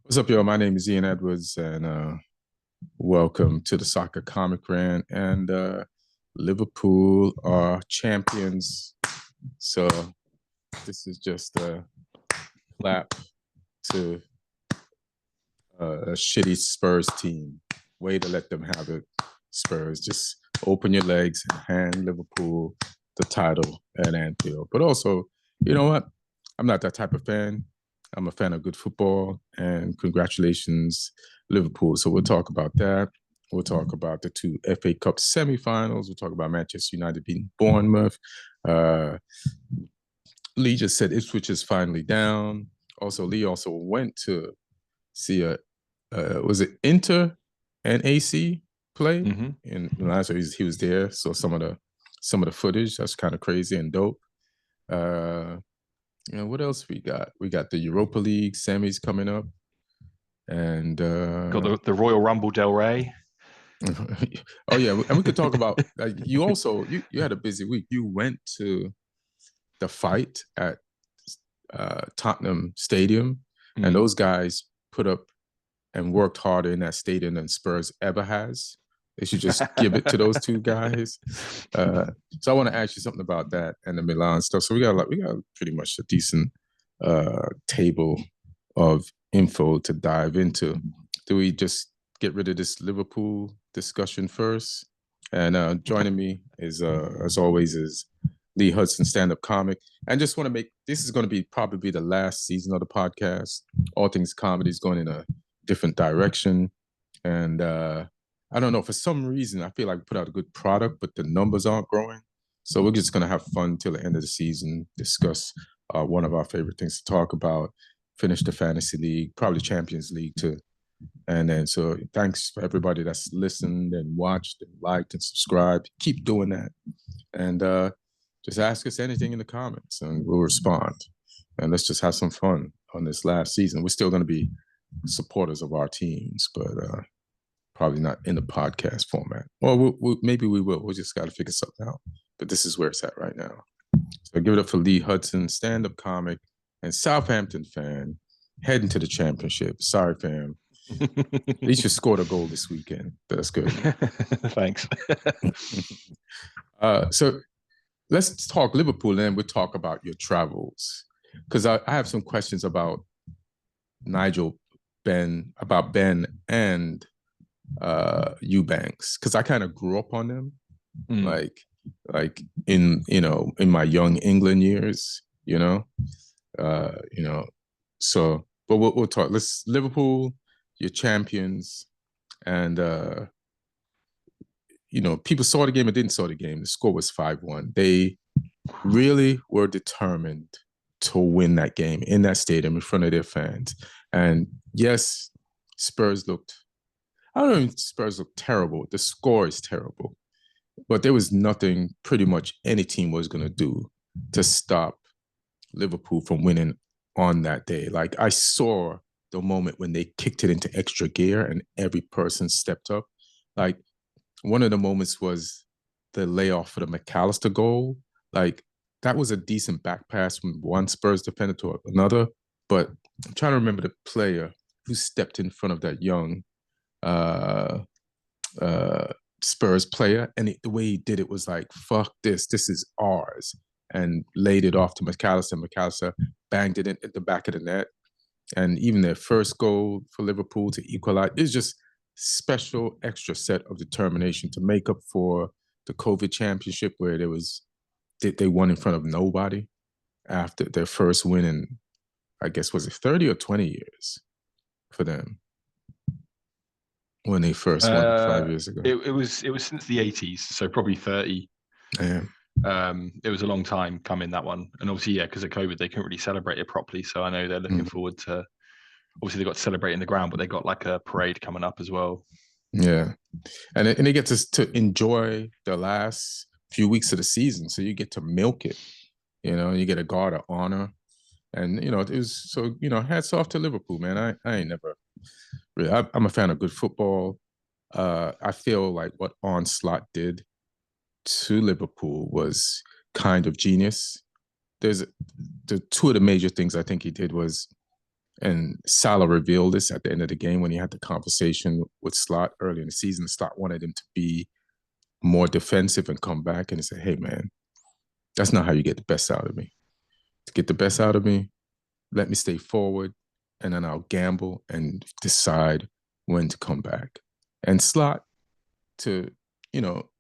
What's up, yo? My name is Ian Edwards, and welcome to the Soccer Comic Rant. And Liverpool are champions, so this is just a clap to a shitty Spurs team. Way to let them have it, Spurs. Just open your legs and hand Liverpool the title at Anfield. But also, you know what? I'm not that type of fan. I'm a fan of good football, and congratulations, Liverpool. So we'll talk about that. We'll talk about the two FA Cup semifinals. We'll talk about Manchester United beating Bournemouth. Lee just said Ipswich is finally down. Also, Lee also went to see was it Inter and AC play in Milan? So he was there. So some of the footage that's kind of crazy and dope. What else we got? We got the Europa League semis coming up, and got the Royal Rumble Del Rey. Oh yeah, and we could talk about you also you had a busy week. You went to the fight at Tottenham Stadium, and those guys put up and worked harder in that stadium than Spurs ever has. They should just give it to those two guys. So I want to ask you something about that and the Milan stuff. So we got pretty much a decent table of info to dive into. Do we just get rid of this Liverpool discussion first? And joining me is, as always, is Lee Hudson, stand-up comic. And just want to make this is going to be probably the last season of the podcast. All Things Comedy is going in a different direction, and I don't know, for some reason I feel like we put out a good product, but the numbers aren't growing. So we're just gonna have fun till the end of the season, discuss one of our favorite things to talk about, finish the fantasy league, probably Champions League too. And then so thanks for everybody that's listened and watched and liked and subscribed. Keep doing that. And just ask us anything in the comments and we'll respond. And let's just have some fun on this last season. We're still gonna be supporters of our teams, but probably not in the podcast format. Well, maybe we will. We just got to figure something out. But this is where it's at right now. So give it up for Lee Hudson, stand-up comic and Southampton fan, heading to the championship. Sorry, fam. At least you scored a goal this weekend. That's good. Thanks. So let's talk Liverpool, and then we'll talk about your travels. Because I have some questions about Ben and Eubanks, because I kind of grew up on them, like in my young England years, So, but we'll talk. Let's Liverpool, your champions, and people saw the game and didn't saw the game. The score was 5-1. They really were determined to win that game in that stadium in front of their fans. And yes, Spurs looked. I don't know if Spurs look terrible. The score is terrible. But there was nothing pretty much any team was going to do to stop Liverpool from winning on that day. Like, I saw the moment when they kicked it into extra gear and every person stepped up. Like, one of the moments was the layoff for the McAllister goal. Like, that was a decent back pass from one Spurs defender to another. But I'm trying to remember the player who stepped in front of that young Spurs player, and the way he did it was like, fuck this is ours, and laid it off to McAllister. McAllister banged it in at the back of the net. And even their first goal for Liverpool to equalize is just special extra set of determination to make up for the COVID championship, where they won in front of nobody after their first win in, I guess, was it 30 or 20 years for them when they first won 5 years ago? It was since the 80s, so probably 30. Yeah. It was a long time coming, that one. And obviously, yeah, because of COVID, they couldn't really celebrate it properly. So I know they're looking forward to, obviously they got to celebrate in the ground, but they got like a parade coming up as well. Yeah. And they get to enjoy the last few weeks of the season. So you get to milk it, you get a guard of honor. And, it was, so, hats off to Liverpool, man. I ain't never really, I'm a fan of good football. I feel like what Onslaught did to Liverpool was kind of genius. There's the two of the major things I think he did was And Salah revealed this at the end of the game when he had the conversation with Slot early in the season. Slot wanted him to be more defensive and come back, and he said, "Hey, man, that's not how you get the best out of me. To get the best out of me, let me stay forward, and then I'll gamble and decide when to come back." And Slot, to you know,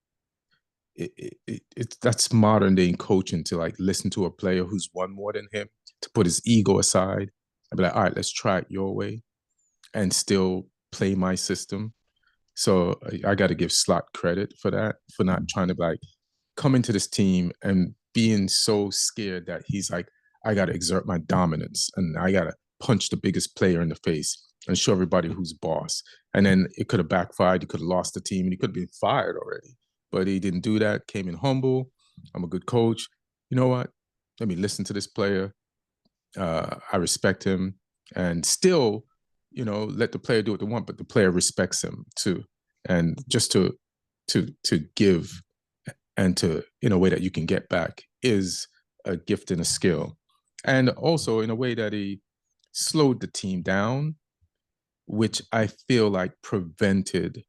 that's modern day coaching, to like listen to a player who's won more than him, to put his ego aside and be like, all right, let's try it your way and still play my system. So I got to give Slot credit for that, for not trying to like come into this team and being so scared that he's like, I got to exert my dominance and I got to punch the biggest player in the face and show everybody who's boss. And then it could have backfired. He could have lost the team and he could have been fired already. But he didn't do that, came in humble. I'm a good coach. You know what? Let me listen to this player. I respect him, and still, let the player do what they want, but the player respects him too. And just to give and to, in a way that you can get back, is a gift and a skill. And also in a way that he slowed the team down, which I feel like prevented,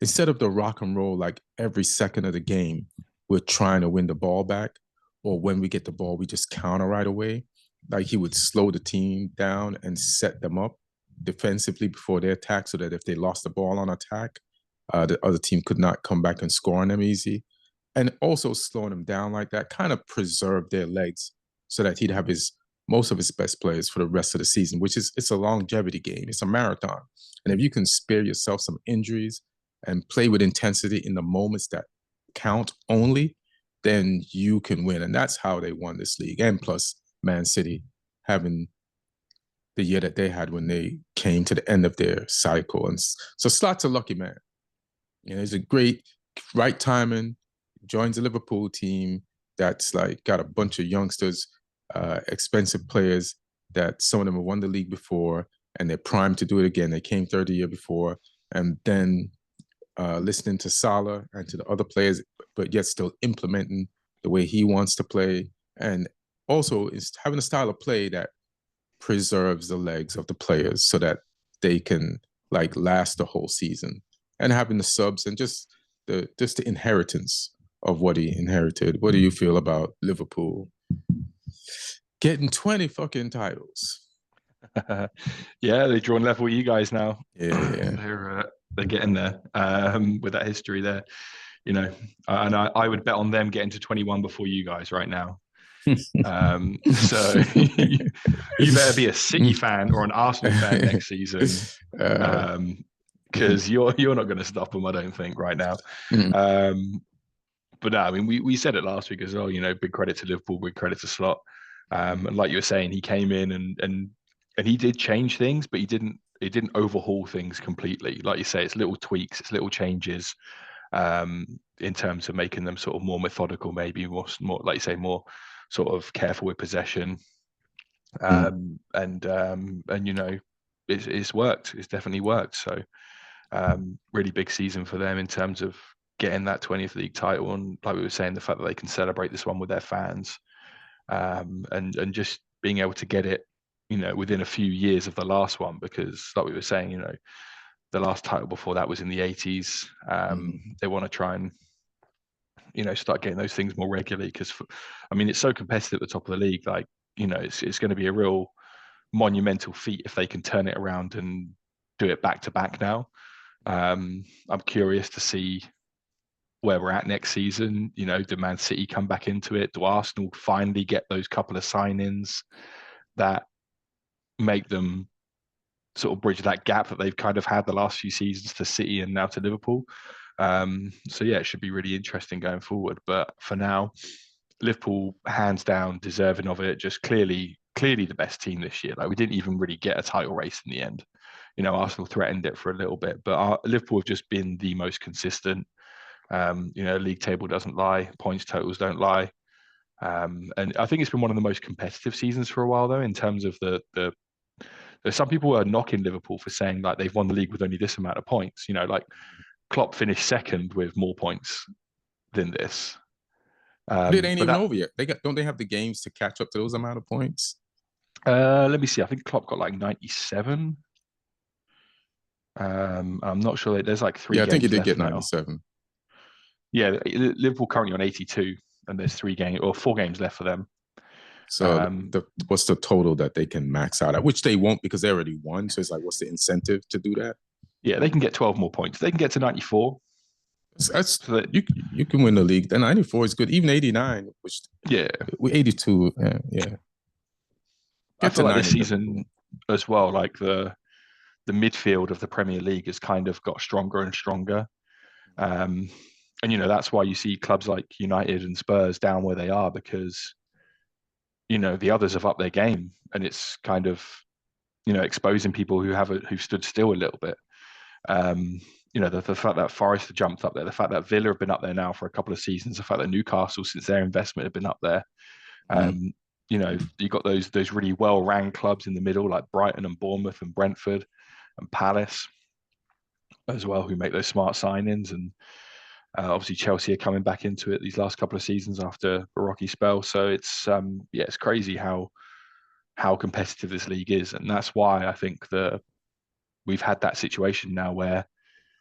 instead of the rock and roll, like every second of the game, we're trying to win the ball back, or when we get the ball, we just counter right away. Like he would slow the team down and set them up defensively before they attack, so that if they lost the ball on attack, the other team could not come back and score on them easy. And also slowing them down like that kind of preserved their legs, so that he'd have most of his best players for the rest of the season, which is, it's a longevity game. It's a marathon. And if you can spare yourself some injuries and play with intensity in the moments that count only, then you can win. And that's how they won this league. And plus, Man City having the year that they had when they came to the end of their cycle. And so Slot's a lucky man. He's a great right timing, joins the Liverpool team that's like got a bunch of youngsters, expensive players that some of them have won the league before and they're primed to do it again. They came third the year before. And then listening to Salah and to the other players, but yet still implementing the way he wants to play. And also is having a style of play that preserves the legs of the players so that they can like last the whole season. And having the subs and just the inheritance of what he inherited. What do you feel about Liverpool getting 20 fucking titles? Yeah, they're drawn level with you guys now. Yeah. They're getting there with that history there. And I would bet on them getting to 21 before you guys right now. So you better be a City fan or an Arsenal fan next season, because you're not going to stop them, I don't think, right now. But no, I mean, we said it last week as well. Big credit to Liverpool, big credit to Slot. And like you were saying, he came in and he did change things, but he didn't overhaul things completely. Like you say, it's little tweaks, it's little changes, in terms of making them sort of more methodical, maybe more like you say, more sort of careful with possession. And it's worked. It's definitely worked. So really big season for them in terms of getting that 20th league title, and like we were saying, the fact that they can celebrate this one with their fans, and just being able to get it, within a few years of the last one, because like we were saying, the last title before that was in the 80s. They want to try and start getting those things more regularly, because it's so competitive at the top of the league. Like, it's going to be a real monumental feat if they can turn it around and do it back to back now. I'm curious to see where we're at next season. Do Man City come back into it? Do Arsenal finally get those couple of sign-ins that make them sort of bridge that gap that they've kind of had the last few seasons to City and now to Liverpool? So yeah, it should be really interesting going forward. But for now, Liverpool hands down deserving of it. Just clearly the best team this year. Like, we didn't even really get a title race in the end. Arsenal threatened it for a little bit, but Liverpool have just been the most consistent. League table doesn't lie, points totals don't lie. And I think it's been one of the most competitive seasons for a while, though, in terms of the some people are knocking Liverpool for saying like they've won the league with only this amount of points. Like Klopp finished second with more points than this. It ain't even over yet. Don't they have the games to catch up to those amount of points? Let me see. I think Klopp got like 97. I'm not sure. There's like three Yeah, I think he games did get left now. 97. Yeah, Liverpool currently on 82, and there's 3 games or 4 games left for them. So Um, what's the total that they can max out at? Which they won't because they already won. So it's like, what's the incentive to do that? yeah, they can get 12 more points. They can get to 94. That's So that, you can win the league. The 94 is good. Even 89, which yeah, we 82. Yeah. I Get feel to like this 90 Liverpool. season as well, like the midfield of the Premier League has kind of got stronger and stronger. Um, and that's why you see clubs like United and Spurs down where they are, because the others have upped their game, and it's kind of exposing people who've stood still a little bit. Um, the fact that Forest have jumped up there, the fact that Villa have been up there now for a couple of seasons, the fact that Newcastle, since their investment, have been up there. Mm-hmm. You've got those really well-ranked clubs in the middle, like Brighton and Bournemouth and Brentford and Palace as well, who make those smart signings. And obviously Chelsea are coming back into it these last couple of seasons after a rocky spell. So it's crazy how competitive this league is, and that's why I think we've had that situation now where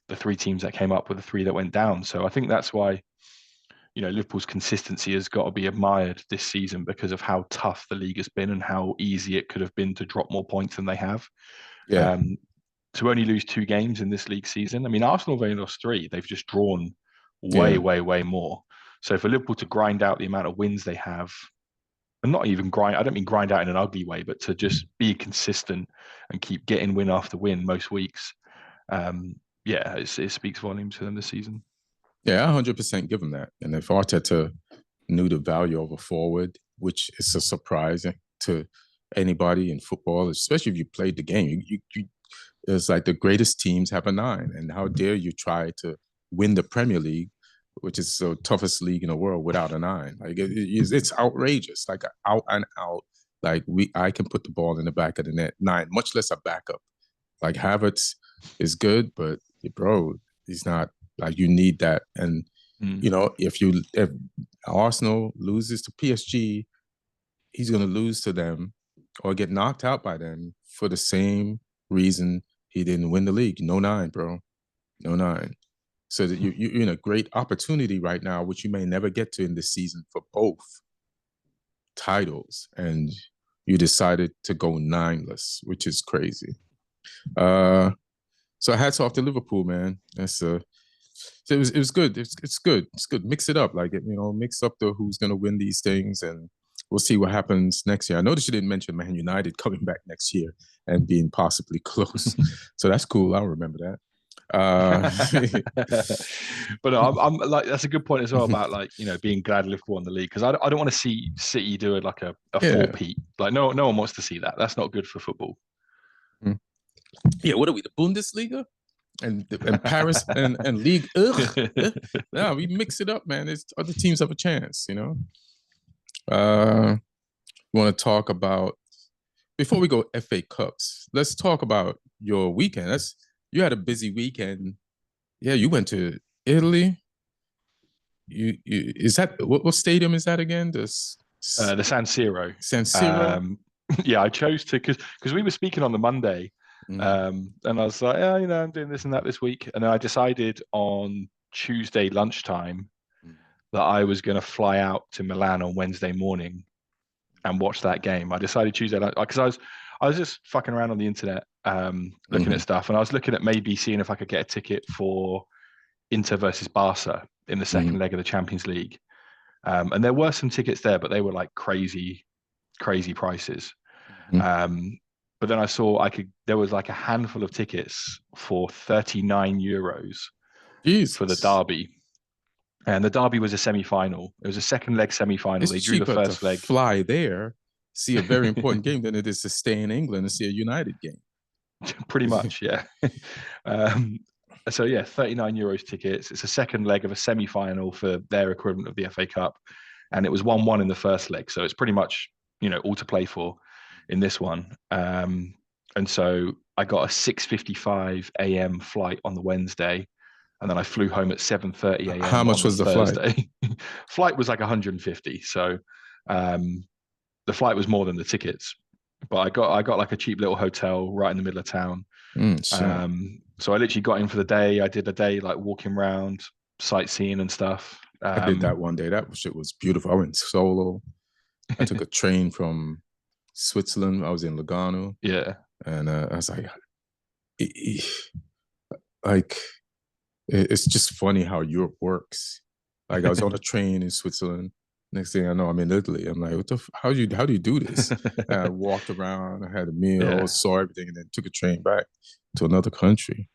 the 3 teams that came up were the 3 that went down. So I think that's why Liverpool's consistency has got to be admired this season, because of how tough the league has been and how easy it could have been to drop more points than they have. Yeah. Um, to only lose 2 games in this league season. I mean, Arsenal have only lost 3. They've just drawn way, Yeah. way, way more. So for Liverpool to grind out the amount of wins they have, and not even grind, I don't mean grind out in an ugly way, but to just be consistent and keep getting win after win most weeks. Yeah, it speaks volumes for them this season. Yeah, I 100% give them that. And if Arteta knew the value of a forward, which is a surprise to anybody in football, especially if you played the game, it's like the greatest teams have a 9. And how dare you try to win the Premier League, which is the toughest league in the world, without a 9? Like it's outrageous, like out and out. Like I can put the ball in the back of the net 9, much less a backup. Like Havertz is good, but bro, he's not. Like you need that. And if Arsenal loses to PSG, he's going to lose to them or get knocked out by them for the same reason he didn't win the league. No 9, bro. No 9. So that you're in a great opportunity right now, which you may never get to in this season for both titles. And you decided to go 9less, which is crazy. So hats off to Liverpool, man. It was good. It's good. It's good. Mix it up, like mix up the who's gonna win these things, and we'll see what happens next year. I noticed you didn't mention Man United coming back next year and being possibly close, so that's cool. I'll remember that. But no, I'm like, that's a good point as well about being glad Liverpool won the league, because I don't want to see City do it like a yeah. 4-peat. Like no one wants to see that. That's not good for football. Yeah, what are we, the Bundesliga? And Paris and League. No, we mix it up, man. It's other teams have a chance, We want to talk about, before we go FA Cups, let's talk about your weekend. You had a busy weekend. Yeah, you went to Italy. You is that what stadium is that again? The San Siro. San Siro. Yeah, I chose to because we were speaking on the Monday, and I was like, I'm doing this and that this week, and then I decided on Tuesday lunchtime that I was going to fly out to Milan on Wednesday morning and watch that game. I decided Tuesday because I was just fucking around on the internet, looking at stuff, and I was looking at maybe seeing if I could get a ticket for Inter versus Barca in the second leg of the Champions League. And there were some tickets there, but they were like crazy prices. But then I saw there was like a handful of tickets for 39 euros for the derby. And the derby was a semi-final. It was a second leg semi-final. They drew the first leg. Fly there, see a very important game than it is to stay in England and see a United game. Pretty much, yeah. So yeah, 39 euros tickets. It's a second leg of a semi-final for their equivalent of the FA Cup, and it was 1-1 in the first leg. So it's pretty much all to play for in this one. And so I got a 6:55 a.m. flight on the Wednesday, and then I flew home at 7:30 a.m. How much was the Thursday. Flight was like 150. So the flight was more than the tickets. but I got like a cheap little hotel right in the middle of town. Sure. So I literally got in for the day. I did a day like walking around, sightseeing and stuff. I did that one day. That shit was beautiful. I went solo. I took a train from Switzerland. I was in Lugano, Yeah. and I was like, it's just funny how Europe works. Like I was on a train in Switzerland. Next thing I know, I'm in Italy. I'm like, how do you do this? And I walked around. I had a meal, Yeah. saw everything, and then took a train back to another country.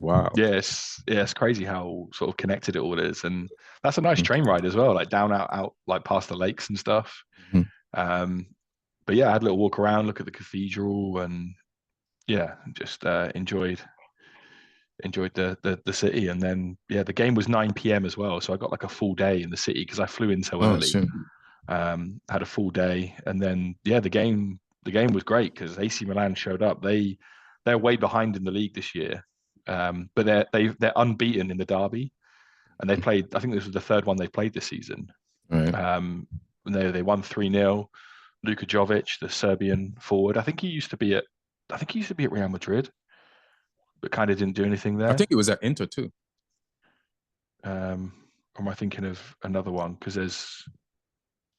Wow. It's crazy how sort of connected it all is, and that's a nice Mhm. train ride as well, like down out like past the lakes and stuff. Mhm. Um, but yeah, I had a little walk around, look at the cathedral, and yeah, just enjoyed the city. And then yeah, the game was 9 p.m. as well, so I got like a full day in the city because I flew in so Oh early. shit. Had a full day, and then yeah, the game was great because AC Milan showed up. They're way behind in the league this year, but they're unbeaten in the derby, and they played. I think this was the third one they played this season. Right. Um, and they won 3-0. Luka Jovic, the Serbian forward, I think he used to be at Real Madrid, but kind of didn't do anything I there. think it was at Inter too. Or am I thinking of another one? Because there's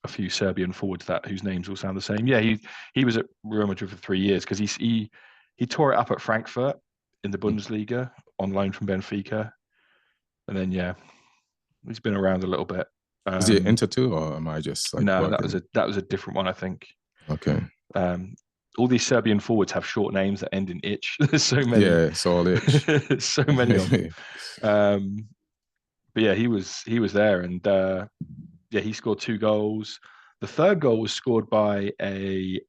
a few Serbian forwards that whose names all sound the same. Yeah, he was at Real Madrid for 3 years because he tore it up at Frankfurt in the Bundesliga on loan from Benfica, and then yeah, he's been around a little bit. Is it Inter too, or am I just like No, bugging? that was a different one, I think. Okay. Um, all these Serbian forwards have short names that end in itch. There's so many, Yeah, it's all itch. so many of them. Um, but yeah, he was there, and yeah, he scored 2 goals. The third goal was scored by a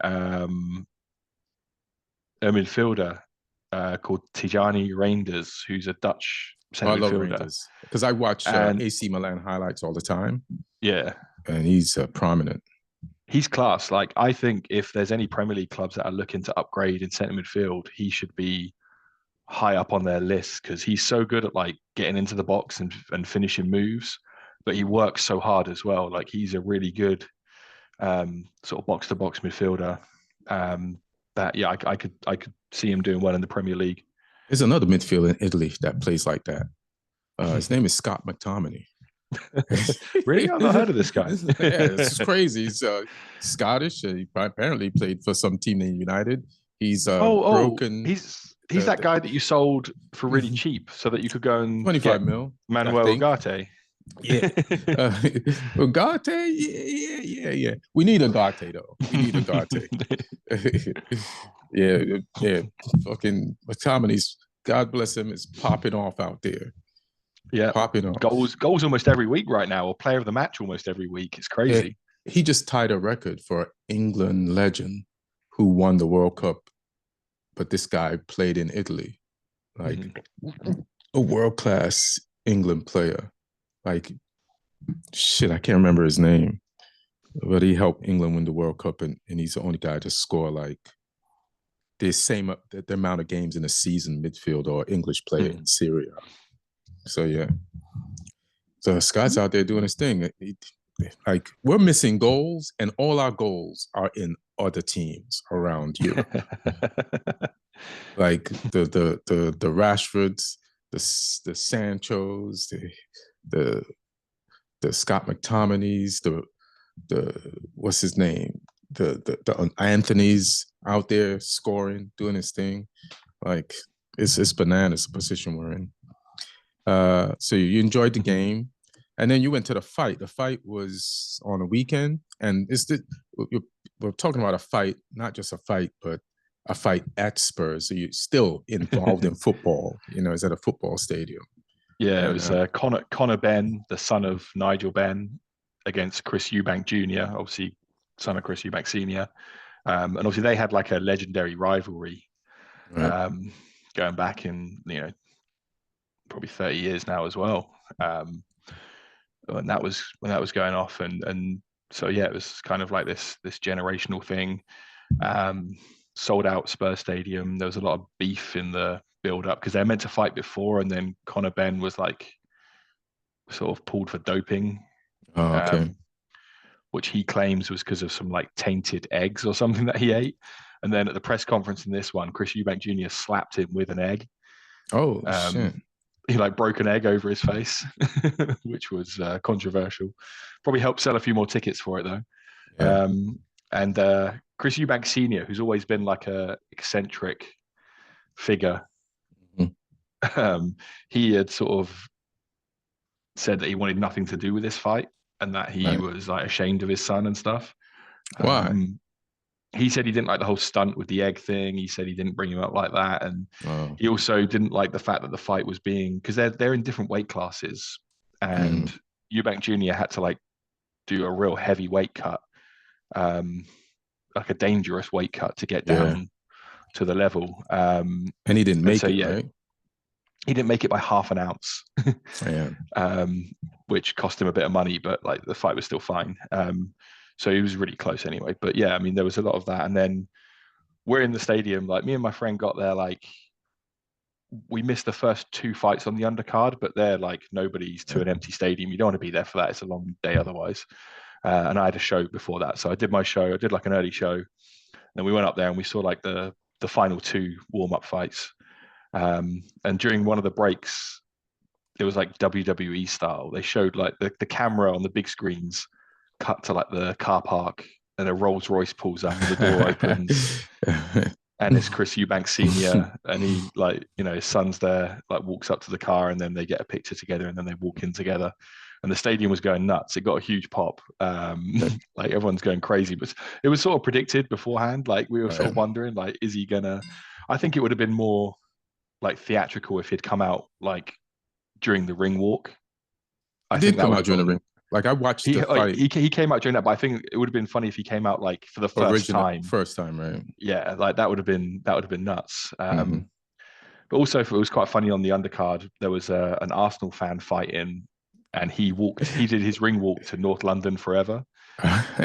midfielder called Tijani Reinders, who's a Dutch I centre love midfielder. Rangers because I watch And AC Milan highlights all the time, yeah, and he's prominent. he's class. Like, I think if there's any Premier League clubs that are looking to upgrade in centre midfield, he should be high up on their list because he's so good at like getting into the box and finishing moves, but he works so hard as well. Like, he's a really good sort of box to box midfielder. That yeah, I could see him doing well in the Premier League. There's another midfielder in Italy that plays like that. His name is Scott McTominay. Really, I've not heard of this guy. Yeah, this is crazy. He's Scottish. He apparently played for some team named United. He's Oh, broken he's that guy that you sold for really cheap so that you could go and 25 get mil, I Manuel think. Ugarte. Yeah. Ugarte, yeah. We need a Ugarte though. We need a Ugarte. Yeah. Fucking McTominay's, God bless him, is popping off out there. Yeah, Popping off. goals almost every week right now, or player of the match almost every week. It's Yeah, crazy. he just tied a record for England legend who won the World Cup, but this guy played in Italy, like a world class England player. Like shit, I can't remember his name, but he helped England win the World Cup, and he's the only guy to score like the amount of games in a season midfield or English player in Syria. So yeah, so Scott's out there doing his thing. Like we're missing goals, and all our goals are in other teams around Europe. Like the Rashfords, the Sanchos, the Scott McTominays, the what's his name, the Anthony's out there scoring, doing his thing. Like it's bananas the position we're in. So you enjoyed the game, and then you went to the fight. The fight was on a weekend, and we're talking about a fight, not just a fight, but a fight at Spurs. So you're still involved in football. It's at a football stadium. Yeah, it And was Connor Ben, the son of Nigel Ben, against Chris Eubank Jr., obviously son of Chris Eubank Sr. And obviously they had like a legendary rivalry right. Going back in, probably 30 years now as well. When that was going off, and so yeah, it was kind of like this generational thing. Sold out Spurs Stadium. There was a lot of beef in the build up because they're meant to fight before, and then Conor Benn was like sort of pulled for doping. Oh, okay. which he claims was because of some like tainted eggs or something that he ate. And then at the press conference in this one, Chris Eubank Jr. slapped him with an egg. Oh, shit. He like broke an egg over his face, which was controversial. Probably helped sell a few more tickets for it though. Yeah. And Chris Eubank Sr., who's always been like a eccentric figure, he had sort of said that he wanted nothing to do with this fight and that he was like ashamed of his son and stuff. Why? He said he didn't like the whole stunt with the egg thing. He said he didn't bring him up like that, and he also didn't like the fact that the fight was being, because they're in different weight classes, and Eubank Jr. had to like do a real heavy weight cut, like a dangerous weight cut to get down to the level. And he didn't make it, right? He didn't make it by half an ounce, yeah. Which cost him a bit of money, but like the fight was still fine. So he was really close anyway. But yeah, I mean, there was a lot of that. And then we're in the stadium, like me and my friend got there, like we missed the first 2 fights on the undercard, but they're like nobody's to an empty stadium. You don't want to be there for that. It's a long day otherwise. And I had a show before that. So I did my show. I did like an early show. Then we went up there and we saw like the final 2 warm-up fights. And during one of the breaks, it was like WWE style. They showed like the camera on the big screens cut to like the car park, and a Rolls Royce pulls up and the door opens. And it's Chris Eubank Sr. and he like, you know, his son's there, like walks up to the car, and then they get a picture together and then they walk in together. And the stadium was going nuts. It got a huge pop. Like everyone's going crazy, but it was sort of predicted beforehand. Like we were sort of wondering, like, is he gonna, I think it would have been more like theatrical if he'd come out like during the ring walk. I did come out during the ring. Like I watched the fight. He came out during that, but I think it would have been funny if he came out like for the first time. First time, right? Yeah, like that would have been nuts. But also, it was quite funny on the undercard. There was an Arsenal fan fighting, and he did his ring walk to North London forever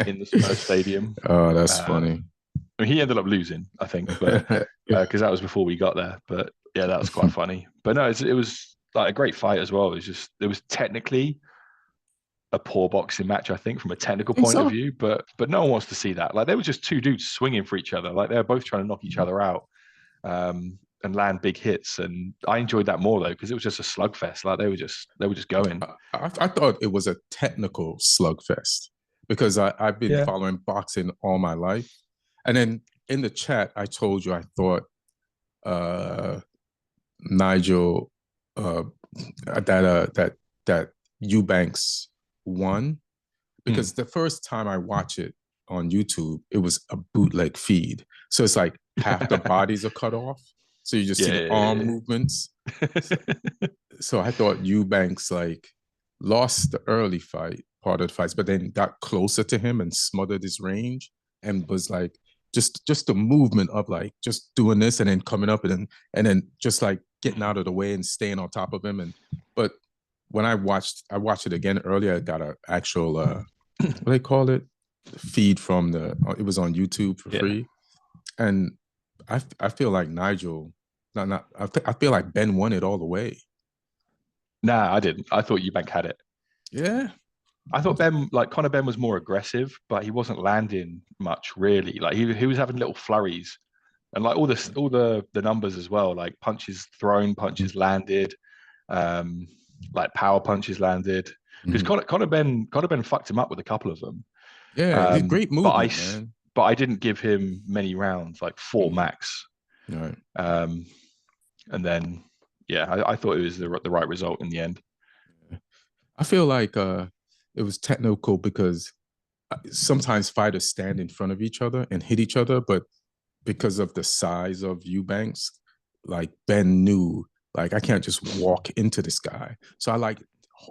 in the Spurs stadium. Oh, that's funny. I mean, he ended up losing, I think, but because that was before we got there. But yeah, that was quite funny. But no, it was like a great fight as well. It was technically a poor boxing match, I think, from a technical point of view, but no one wants to see that. Like they were just 2 dudes swinging for each other. Like they were both trying to knock each other out and land big hits. And I enjoyed that more though, because it was just a slugfest. Like they were just going. I thought it was a technical slugfest because I've been following boxing all my life. And then in the chat, I told you I thought Nigel that Eubanks won, because the first time I watch it on YouTube, it was a bootleg feed. So it's like half the bodies are cut off. So you just see the arm movements. So I thought Eubanks like lost the early part of the fights, but then got closer to him and smothered his range and was like just the movement of like just doing this and then coming up and then just like getting out of the way and staying on top of him. But when I watched it again earlier, I got an actual what do they call it? Feed from it was on YouTube for free. And I feel like Nigel, I feel like Ben won it all the way. Nah, I didn't. I thought Eubank had it. Yeah. I thought Conor Ben was more aggressive, but he wasn't landing much really. Like he was having little flurries, and like all the numbers as well, like punches thrown, punches landed, like power punches landed. Because Conor Ben fucked him up with a couple of them. Yeah, great movement, man. But I didn't give him many rounds, like 4 max. Right. And then I thought it was the right result in the end. I feel like it was technical because sometimes fighters stand in front of each other and hit each other, but because of the size of Eubanks, like Ben knew, like I can't just walk into this guy. So I like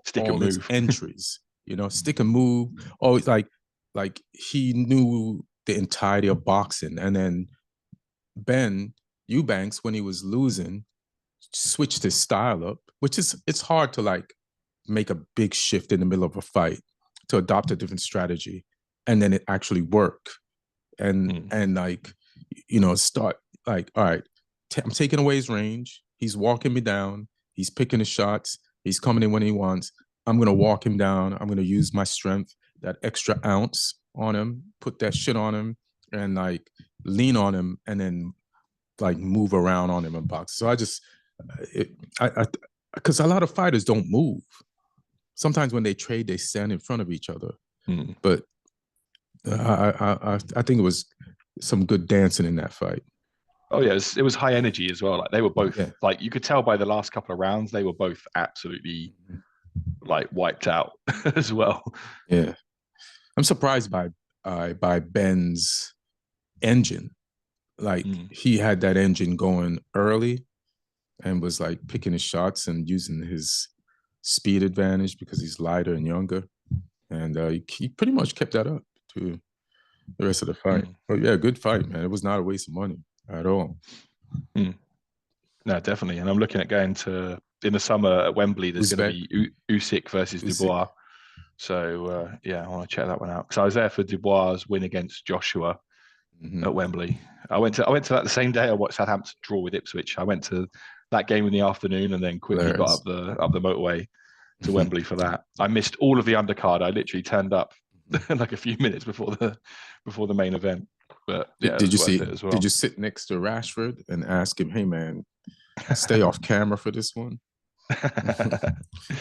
stick all and his move entries, stick and move. Always like he knew the entirety of boxing. And then Ben Eubanks, when he was losing, switched his style up, which it's hard to like make a big shift in the middle of a fight to adopt a different strategy and then it actually work and like start like, all right, I'm taking away his range, he's walking me down, he's picking his shots, he's coming in when he wants, I'm going to walk him down, I'm going to use my strength, that extra ounce on him, put that shit on him, and like lean on him, and then like move around on him in boxing. So I just, because a lot of fighters don't move. Sometimes when they trade, they stand in front of each other. But I think it was some good dancing in that fight. Oh yeah, it was high energy as well. Like they were both like, you could tell by the last couple of rounds they were both absolutely like wiped out as well. Yeah, I'm surprised by Ben's engine. Like he had that engine going early and was like picking his shots and using his speed advantage because he's lighter and younger. And he pretty much kept that up to the rest of the fight. But yeah, good fight, man. It was not a waste of money at all. No, definitely. And I'm looking at going to, in the summer at Wembley, there's going to be Usyk versus Dubois. So yeah, I want to check that one out because I was there for Dubois' win against Joshua at Wembley. I went to that the same day I watched Southampton draw with Ipswich. I went to that game in the afternoon and then quickly got up the motorway to Wembley for that. I missed all of the undercard. I literally turned up like a few minutes before the main event. But yeah, did you see it as well. Did you sit next to Rashford and ask him, "Hey man, stay off camera for this one.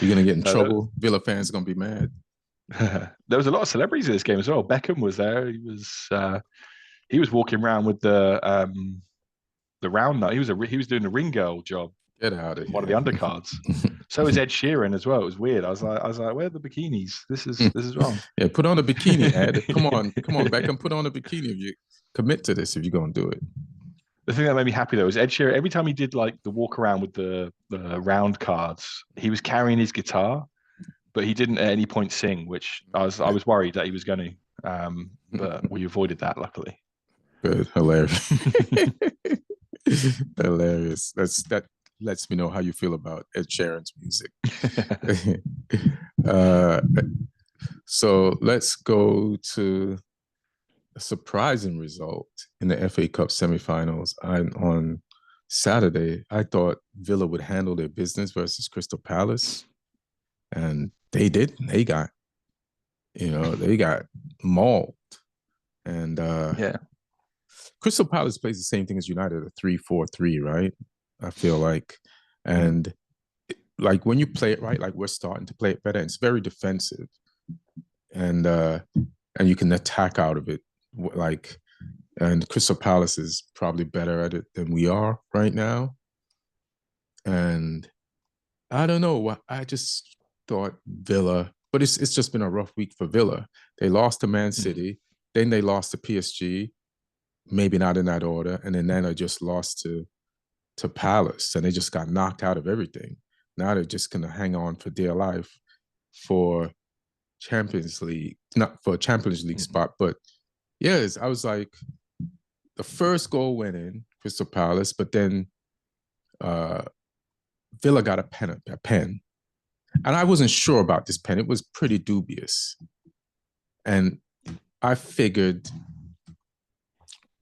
You're gonna get in trouble. Villa fans are gonna be mad." There was a lot of celebrities in this game as well. Beckham was there. He was walking around with the round nut. He was doing the ring girl job. Get out of here. One of the undercards. So was Ed Sheeran as well. It was weird. I was like, where are the bikinis? This is wrong. Yeah, put on a bikini, Ed. Come on, Beckham. Put on a bikini if you commit to this. If you're gonna do it. The thing that made me happy though was Ed Sheeran. Every time he did like the walk around with the round cards, he was carrying his guitar, but he didn't at any point sing, which I was worried that he was going to. But we avoided that luckily. Good, hilarious. Hilarious. That lets me know how you feel about Ed Sheeran's music. So let's go to a surprising result in the FA Cup semifinals. On Saturday, I thought Villa would handle their business versus Crystal Palace, and they didn't. They got mauled, and Crystal Palace plays the same thing as United, a 3-4-3, right? I feel like, and like when you play it right, like we're starting to play it better. It's very defensive, and you can attack out of it. Like, and Crystal Palace is probably better at it than we are right now. And I don't know. I just thought Villa, but it's just been a rough week for Villa. They lost to Man City, then they lost to PSG, maybe not in that order, and then they just lost to Palace, and they just got knocked out of everything. Now they're just gonna hang on for dear life for Champions League, not for a Champions League spot, but yes, I was like, the first goal went in, Crystal Palace, but then Villa got a pen. And I wasn't sure about this pen. It was pretty dubious. And I figured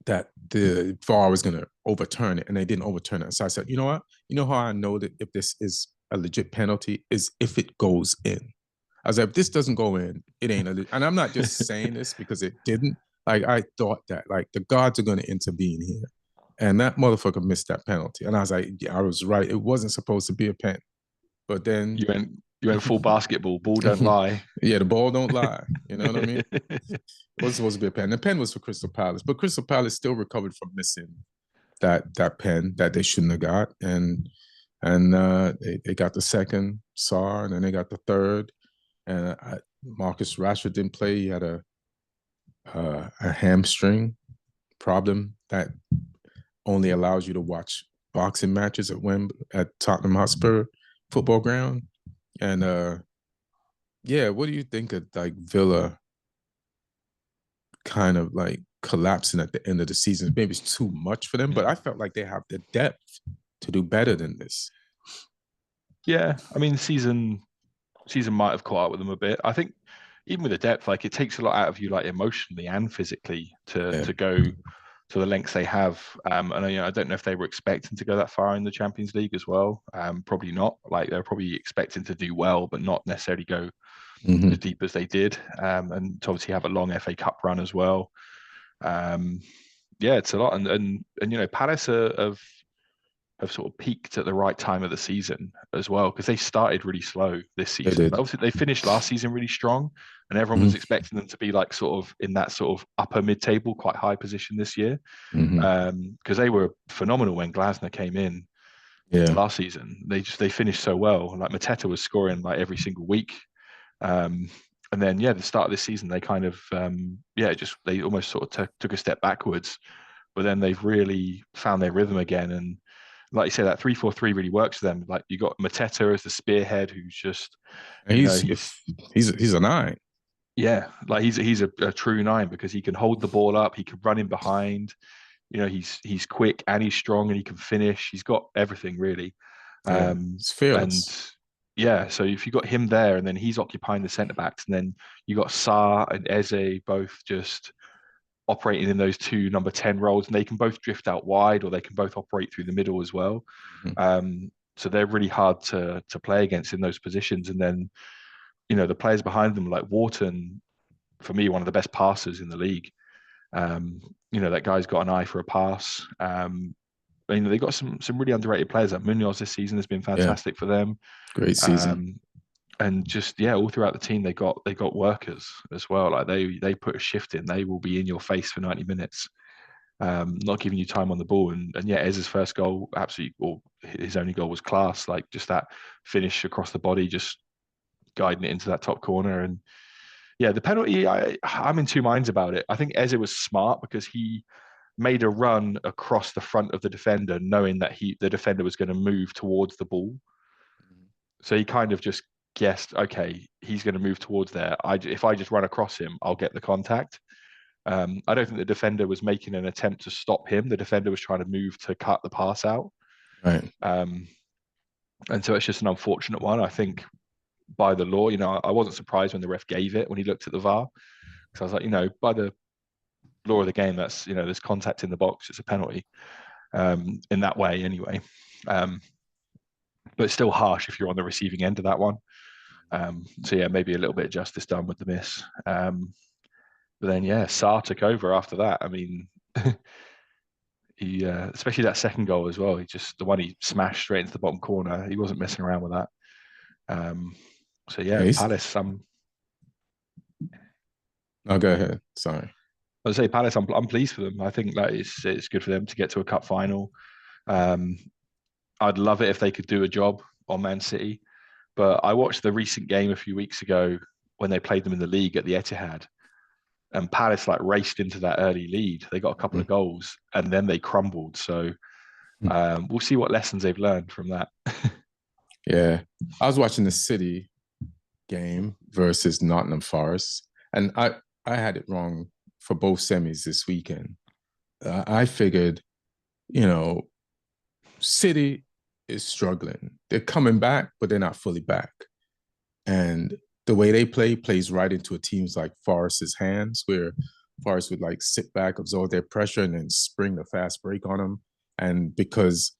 that the VAR was going to overturn it, and they didn't overturn it. So I said, you know what? You know how I know that if this is a legit penalty is if it goes in. I was like, if this doesn't go in, it ain't and I'm not just saying this because it didn't. Like, I thought that, like, the gods are going to intervene here. And that motherfucker missed that penalty. And I was like, yeah, I was right. It wasn't supposed to be a pen. But then... You went full basketball. Ball don't lie. Yeah, the ball don't lie. You know what I mean? It wasn't supposed to be a pen. The pen was for Crystal Palace. But Crystal Palace still recovered from missing that pen that they shouldn't have got. And they got the second, Sarr, and then they got the third. And Marcus Rashford didn't play. He had a hamstring problem that only allows you to watch boxing matches at Tottenham Hotspur football ground. And yeah, what do you think of like Villa kind of like collapsing at the end of the season? Maybe it's too much for them, but I felt like they have the depth to do better than this. Yeah, I mean, season might have caught up with them a bit. I think even with the depth, like it takes a lot out of you, like emotionally and physically, to go to the lengths they have. And I don't know if they were expecting to go that far in the Champions League as well. Probably not. Like they're probably expecting to do well, but not necessarily go Hmm. as deep as they did, and to obviously have a long FA Cup run as well. Um, yeah, it's a lot, and Palace have sort of peaked at the right time of the season as well, because they started really slow this They season. did. Obviously, they finished last season really strong, and everyone was Hmm. expecting them to be like sort of in that sort of upper mid-table, quite high position this year, Hmm. because they were phenomenal when Glasner came in Yeah. last season. They finished so well. Like Mateta was scoring like every single week. Um, and then the start of this season they kind of just they almost sort of took a step backwards, but then they've really found their rhythm again. And like you said, that 3-4-3 really works for them. Like you got Mateta as the spearhead, who's just, And you know, he's a nine. like he's a true nine, because he can hold the ball up, he can run in behind. He's quick and he's strong and he can finish. He's got everything really. Yeah. Um, It's and fearless. yeah, so if you got him there, and then he's occupying the centre backs, and then you got Sarr and Eze both just operating in those two number 10 roles, and they can both drift out wide or they can both operate through the middle as well. Mhm. So they're really hard to play against in those positions. And then, the players behind them, like Wharton, for me, one of the best passers in the league. Um, that guy's got an eye for a pass. They got some really underrated players. Like Munoz this season has been Yeah. fantastic for them. Great season. Um, and just all throughout the team they got workers as well. Like they put a shift in. They will be in your face for 90 minutes, not giving you time on the ball. And yeah, Ez's first goal, absolutely, or his only goal, was class. Like just that finish across the body, just guiding it into that top corner. And yeah, the penalty, I'm in two minds about it. I think Eze was smart because he made a run across the front of the defender, knowing that the defender was going to move towards the ball. So he kind of just guessed, okay, he's going to move towards there. If I just run across him, I'll get the contact. I don't think the defender was making an attempt to stop him. The defender was trying to move to cut the pass out. Right. Um, and so it's just an unfortunate one. I think by the law, I wasn't surprised when the ref gave it when he looked at the VAR, because I was like, by the law of the game, that's, there's contact in the box. It's a penalty in that way anyway. But it's still harsh if you're on the receiving end of that one. So yeah, maybe a little bit of justice done with the miss. But then Sarr took over after that. I mean, he especially that second goal as well. The one he smashed straight into the bottom corner. He wasn't messing around with that. So Yeah. Palace. No, go ahead. Sorry. I would say Palace. I'm pleased for them. I think that it's good for them to get to a cup final. Um, I'd love it if they could do a job on Man City. But I watched the recent game a few weeks ago when they played them in the league at the Etihad, and Palace like raced into that early lead. They got a couple of goals and then they crumbled. So we'll see what lessons they've learned from that. Yeah. I was watching the City game versus Nottingham Forest, and I had it wrong for both semis this weekend. I figured, you know, City is struggling. They're coming back, but they're not fully back. And the way they plays right into a team's like Forest's hands, where Forest would like sit back, absorb their pressure, and then spring the fast break on them. And because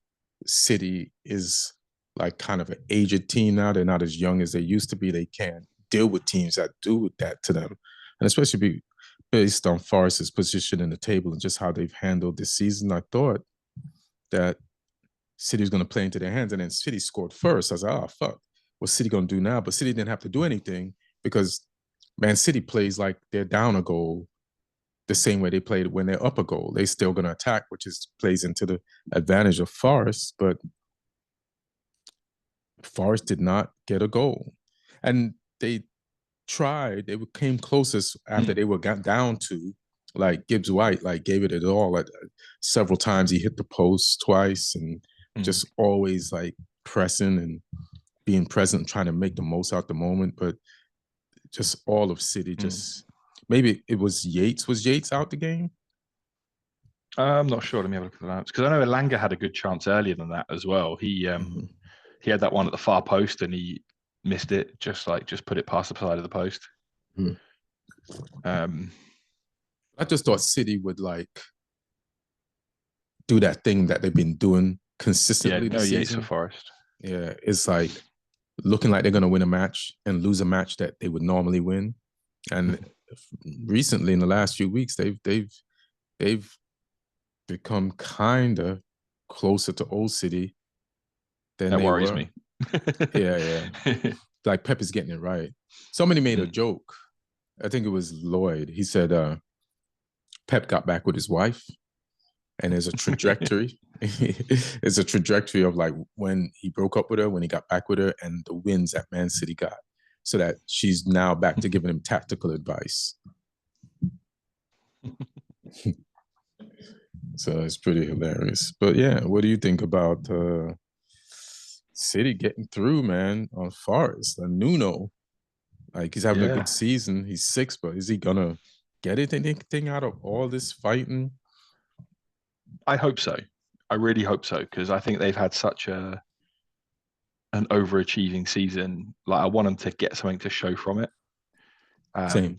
City is like kind of an aged team now, they're not as young as they used to be. They can't deal with teams that do that to them, and especially based on Forest's position in the table and just how they've handled this season. I thought that City was going to play into their hands, and then City scored first. I was like, oh, fuck. What's City going to do now? But City didn't have to do anything because Man City plays like they're down a goal the same way they played when they're up a goal. They're still going to attack, which plays into the advantage of Forest. But Forest did not get a goal. And they tried, they came closest after they were got down to, like Gibbs White, like gave it all. Like, several times he hit the post twice and just always like pressing and being present, trying to make the most out the moment. But just all of City, just maybe it was Yates. Was Yates out the game? I'm not sure. Let me have a look at the lineups, because I know Elanga had a good chance earlier than that as well. He had that one at the far post and he missed it. Just put it past the side of the post. I just thought City would like do that thing that they've been doing consistently no this Yates for season. Forest. Yeah, it's like looking like they're going to win a match and lose a match that they would normally win. And recently, in the last few weeks, they've become kind of closer to Old City than That they worries were. me. Yeah. Like Pep is getting it right. Somebody made a joke. I think it was Lloyd. He said Pep got back with his wife, and there's a trajectory. It's a trajectory of like when he broke up with her, when he got back with her, and the wins that Man City got, so that she's now back to giving him tactical advice. So it's pretty hilarious. But yeah, what do you think about City getting through, man, on Forest? And Nuno, like he's having a good season. He's 6, but is he gonna get anything out of all this fighting? I hope so. I really hope so, because I think they've had such an overachieving season. Like I want them to get something to show from it. Same.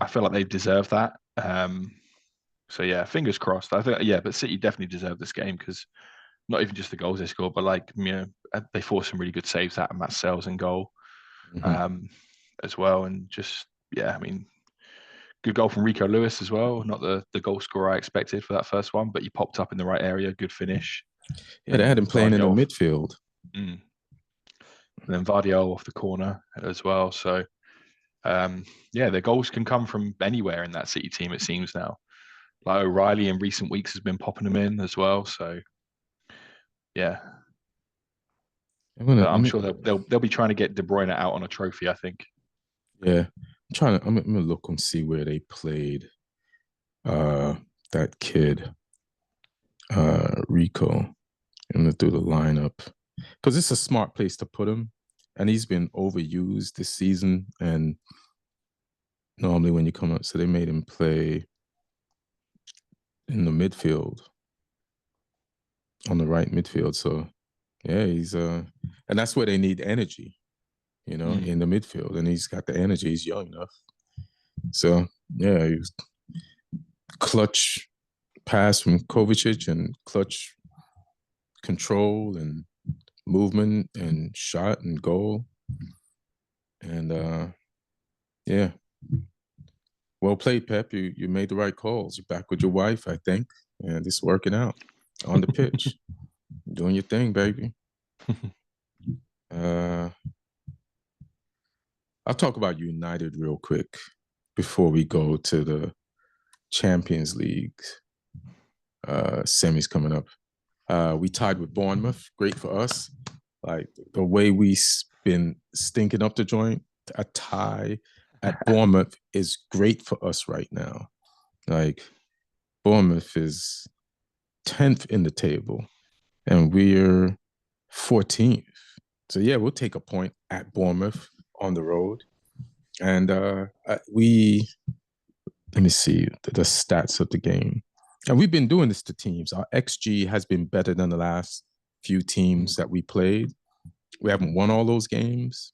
I feel like they deserve that. So yeah, fingers crossed. I think but City definitely deserve this game, because not even just the goals they scored, but like they forced some really good saves out of Matt Sells in goal, as well, and just I mean, good goal from Rico Lewis as well. Not the goal scorer I expected for that first one, but he popped up in the right area. Good finish. Yeah, they had him playing in the midfield. And then Vardiol off the corner as well. So their goals can come from anywhere in that City team, it seems now. Like O'Reilly in recent weeks has been popping them in as well. So yeah. I'm sure they'll be trying to get De Bruyne out on a trophy, I think. Yeah. I'm gonna look and see where they played that kid, Rico. I'm gonna do the lineup. Because it's a smart place to put him. And he's been overused this season. And normally when you come up, so they made him play in the midfield, on the right midfield. So yeah, he's and that's where they need energy, in the midfield. And he's got the energy, he's young enough. So yeah, he was clutch pass from Kovacic and clutch control and movement and shot and goal. And yeah. Well played, Pep. You made the right calls. You're back with your wife, I think, and it's working out on the pitch. Doing your thing, baby. I'll talk about United real quick before we go to the Champions League semis coming up. We tied with Bournemouth. Great for us. Like the way we've been stinking up the joint, a tie at Bournemouth is great for us right now. Like Bournemouth is 10th in the table and we're 14th. So yeah, we'll take a point at Bournemouth on the road. And let me see the stats of the game. And we've been doing this to teams. Our XG has been better than the last few teams that we played. We haven't won all those games,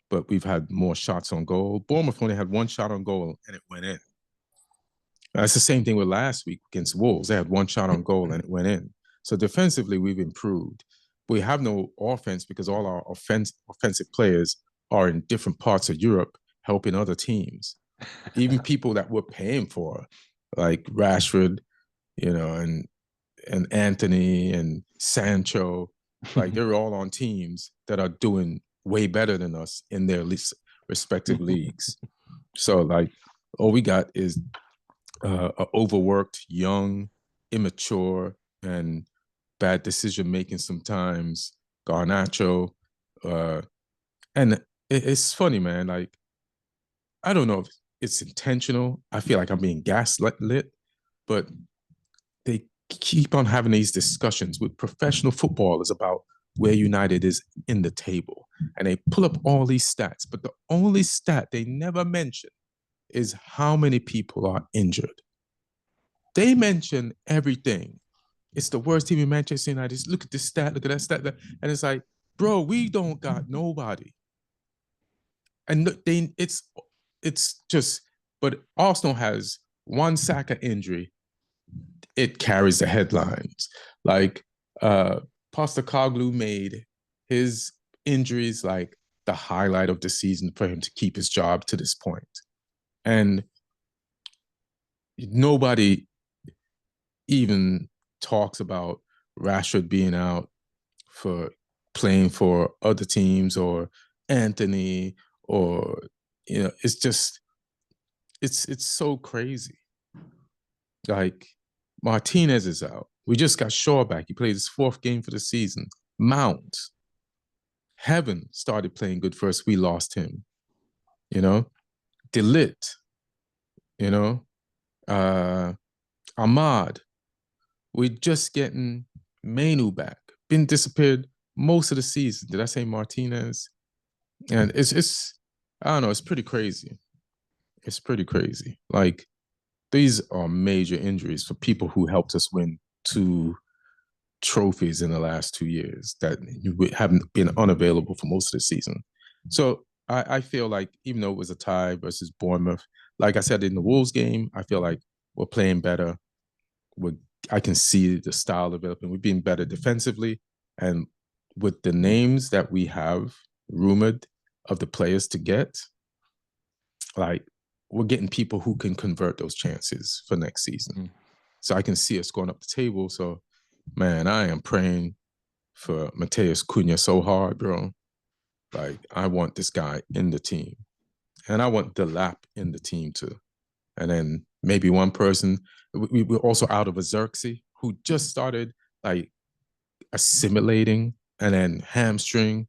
but we've had more shots on goal. Bournemouth only had 1 shot on goal and it went in. It's the same thing with last week against Wolves. They had 1 shot on goal and it went in. So defensively, we've improved. We have no offense because all our offensive players are in different parts of Europe helping other teams. Even people that we're paying for, like Rashford, and Anthony and Sancho, like they're all on teams that are doing way better than us in their respective leagues. So like all we got is overworked, young, immature, and bad decision making sometimes. Garnacho, and it's funny, man. Like I don't know if it's intentional. I feel like I'm being gaslit, but they keep on having these discussions with professional footballers about where United is in the table. And they pull up all these stats, but the only stat they never mention is how many people are injured. They mention everything. It's the worst team in Manchester United. Look at this stat, look at that stat. And it's like, bro, we don't got nobody. And it's just, but Arsenal has 1 Saka injury. It carries the headlines. Like Postecoglou made his injuries like the highlight of the season for him to keep his job to this point. And nobody even talks about Rashford being out for playing for other teams, or Anthony, or it's just it's so crazy. Like, Martinez is out. We just got Shaw back. He played his 4th game for the season. Mount, Heaven started playing good first. We lost him. De Ligt, Ahmad. We're just getting Mainu back. Been disappeared most of the season. Did I say Martinez? And it's I don't know, it's pretty crazy. It's pretty crazy. Like, these are major injuries for people who helped us win 2 trophies in the last 2 years that haven't been unavailable for most of the season. So I feel like, even though it was a tie versus Bournemouth, like I said in the Wolves game, I feel like we're playing better. I can see the style developing. We're being better defensively. And with the names that we have rumored of the players to get, like, we're getting people who can convert those chances for next season. So I can see us going up the table. So, man, I am praying for Mateus Cunha so hard, bro. Like, I want this guy in the team. And I want Delap in the team too. And then maybe one person. We're also out of a Xerxes, who just started, like, assimilating, and then hamstring.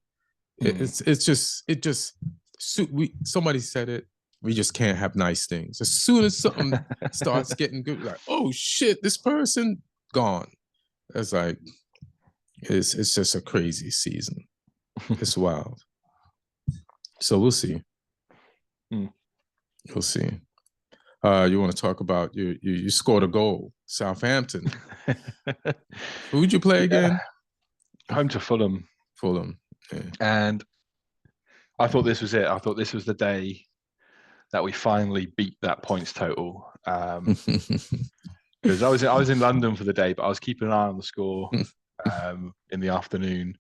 Somebody said it. We just can't have nice things. As soon as something starts getting good, like, oh shit, this person gone. It's like, it's just a crazy season. It's wild. So we'll see. We'll see. You want to talk about you scored a goal, Southampton. Who'd you play again? Home to Fulham. Fulham. Yeah. And I thought this was it. I thought this was the day that we finally beat that points total. Because I was in London for the day, but I was keeping an eye on the score in the afternoon,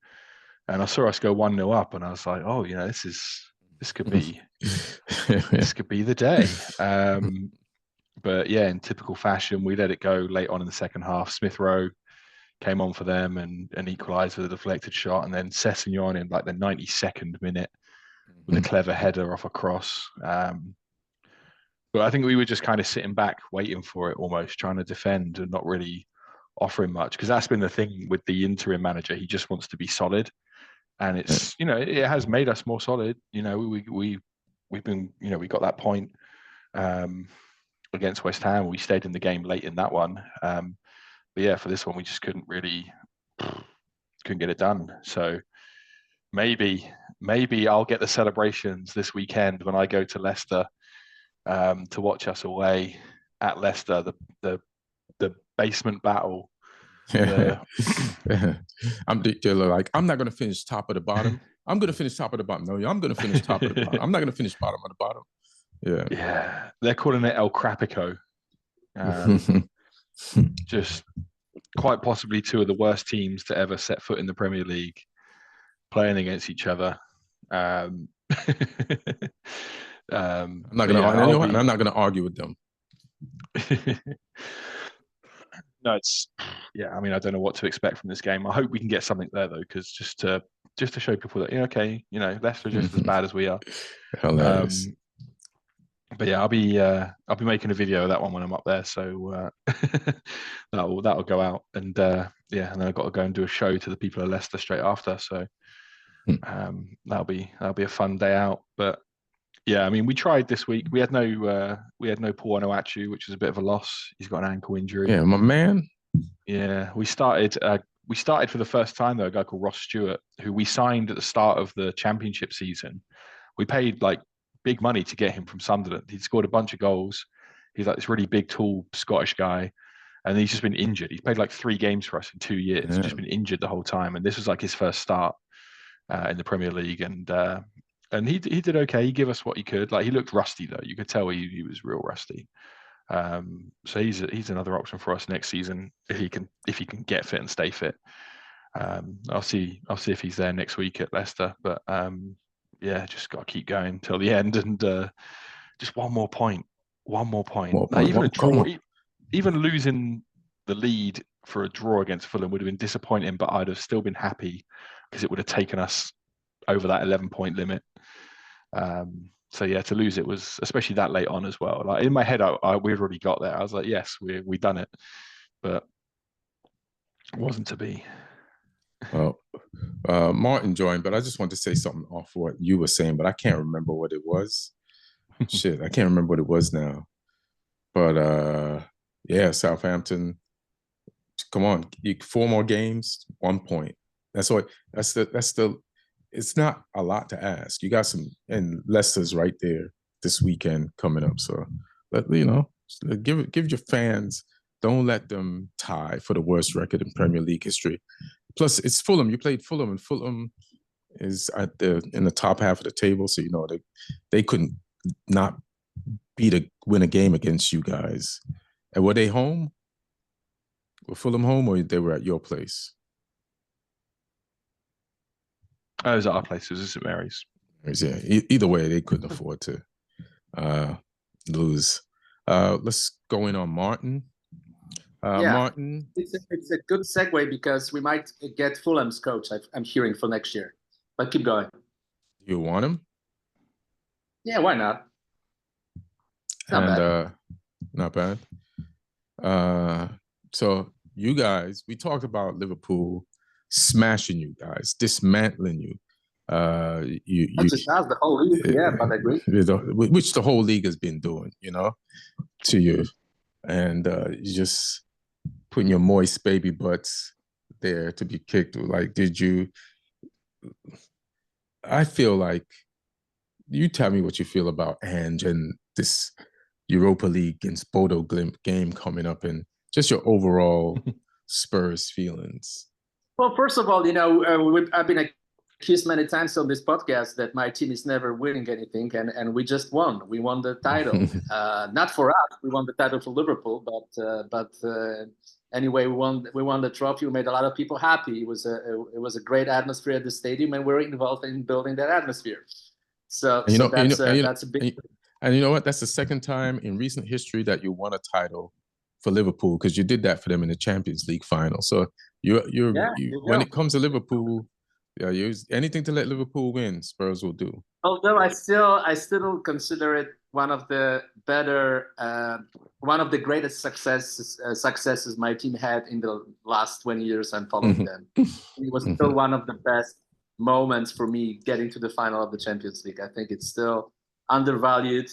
and I saw us go 1-0 up, and I was like, oh, this could be this could be the day. But yeah, in typical fashion, we let it go late on in the second half. Smith Rowe came on for them and equalised with a deflected shot, and then Sessegnon in like the 92nd minute with a clever header off a cross. But I think we were just kind of sitting back, waiting for it, almost trying to defend and not really offering much, because that's been the thing with the interim manager. He just wants to be solid, and it's it has made us more solid. We've been we got that point against West Ham. We stayed in the game late in that one, but yeah, for this one we just couldn't get it done. So maybe I'll get the celebrations this weekend when I go to Leicester to watch us away at Leicester, the basement battle. I'm like, I'm not going to finish top of the bottom. I'm going to finish top of the bottom. No, I'm going to finish top of the bottom. I'm not going to finish bottom of the bottom. Yeah. They're calling it El Crapico. Just quite possibly 2 of the worst teams to ever set foot in the Premier League playing against each other. I'm not going to argue with them. No, I mean, I don't know what to expect from this game. I hope we can get something there though, because just to show people that Leicester are just as bad as we are. Hilarious. But yeah, I'll be making a video of that one when I'm up there, so that'll go out, and and then I've got to go and do a show to the people of Leicester straight after. So that'll be a fun day out. But yeah, I mean, we tried this week. We had no Paul Onuachu, which was a bit of a loss. He's got an ankle injury. Yeah, my man. Yeah, we started for the first time though, a guy called Ross Stewart, who we signed at the start of the Championship season. We paid like big money to get him from Sunderland. He'd scored a bunch of goals. He's like this really big, tall Scottish guy, and he's just been injured. He's played like 3 games for us in 2 years. Yeah. Just been injured the whole time, and this was like his first start in the Premier League, and he did okay. He gave us what he could. Like, he looked rusty though. You could tell he was real rusty. So he's another option for us next season if he can get fit and stay fit. I'll see if he's there next week at Leicester. But yeah, just got to keep going till the end, and just one more point. More Like point. even a Come draw, on. even losing the lead for a draw against Fulham would have been disappointing, but I'd have still been happy because it would have taken us over that 11-point limit. So yeah, to lose it was, especially that late on as well. Like in my head, we'd already got there. I was like, yes, we done it, but it wasn't to be. Well, Martin joined, but I just wanted to say something off what you were saying, but I can't remember what it was. Shit, I can't remember what it was now. But yeah, Southampton. Come on, 4 more games, 1 point. That's what. That's the. It's not a lot to ask. You got some, and Leicester's right there this weekend coming up. So, give your fans. Don't let them tie for the worst record in Premier League history. Plus, it's Fulham. You played Fulham, and Fulham is in the top half of the table. So they couldn't not win a game against you guys. And were they home? Were Fulham home, or they were at your place? Oh, it was at our place. It was at St Mary's. Yeah. Either way, they couldn't afford to lose. Let's go in on Martin. Martin. It's a good segue because we might get Fulham's coach, I'm hearing, for next year. But keep going. You want him? Yeah, why not? Not bad. So you guys, we talked about Liverpool smashing you guys, dismantling you. That's the whole league, yeah, but I agree. Which the whole league has been doing, to you. And you just putting your moist baby butts there to be kicked. Like, did you? I feel like, you tell me what you feel about Ange and this Europa League against Bodo Glimt game coming up, and just your overall Spurs feelings. Well, first of all, I've been accused many times on this podcast that my team is never winning anything, and we just won. We won the title, not for us. We won the title for Liverpool, but anyway, we won the trophy. We made a lot of people happy. It was a great atmosphere at the stadium, and we're involved in building that atmosphere. So that's a big. And you know what? That's the second time in recent history that you won a title for Liverpool, because you did that for them in the Champions League final. So when it comes to Liverpool, anything to let Liverpool win, Spurs will do. Although I still don't consider it one of the greatest successes my team had in the last 20 years I'm following them. It was still one of the best moments for me getting to the final of the Champions League. I think it's still undervalued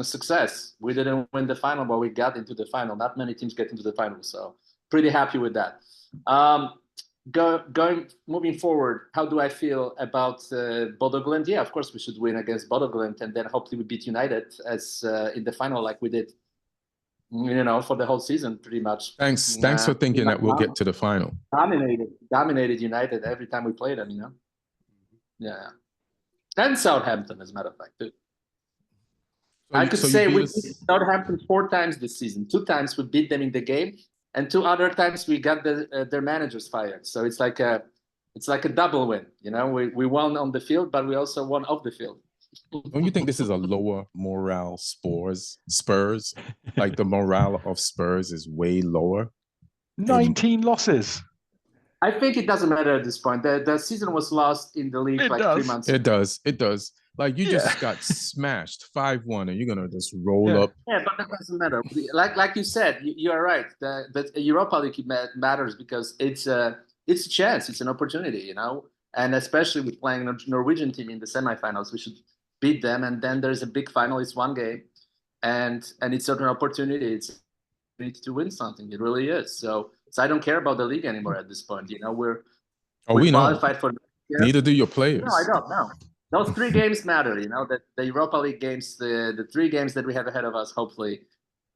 success. We didn't win the final, but we got into the final. Not many teams get into the final, so pretty happy with that. Moving forward, how do I feel about Bodo Glimt? Yeah, of course we should win against Bodo Glimt, and then hopefully we beat United as in the final, like we did, for the whole season, pretty much. Thanks for thinking that we'll get to the final. Dominated United every time we played them. Yeah. And Southampton, as a matter of fact, too. I could say we beat Southampton 4 times this season. 2 times we beat them in the game, and 2 other times we got their managers fired. So it's like a double win. We won on the field, but we also won off the field. Don't you think this is a lower morale Spurs? Like the morale of Spurs is way lower. 19 losses. I think it doesn't matter at this point. The season was lost in the league 3 months ago. It does. Like, you just got smashed 5-1, and you're going to just roll up. Yeah, but that doesn't matter. Like you said, you are right. The Europa League matters because it's a chance. It's an opportunity, And especially with playing a Norwegian team in the semifinals, we should beat them. And then there's a big final. It's 1 game. And it's an opportunity. It's to win something. It really is. So I don't care about the league anymore at this point. We're qualified for. Neither do your players. No, I don't know. Those 3 games matter. That the Europa League games, the 3 games that we have ahead of us. Hopefully,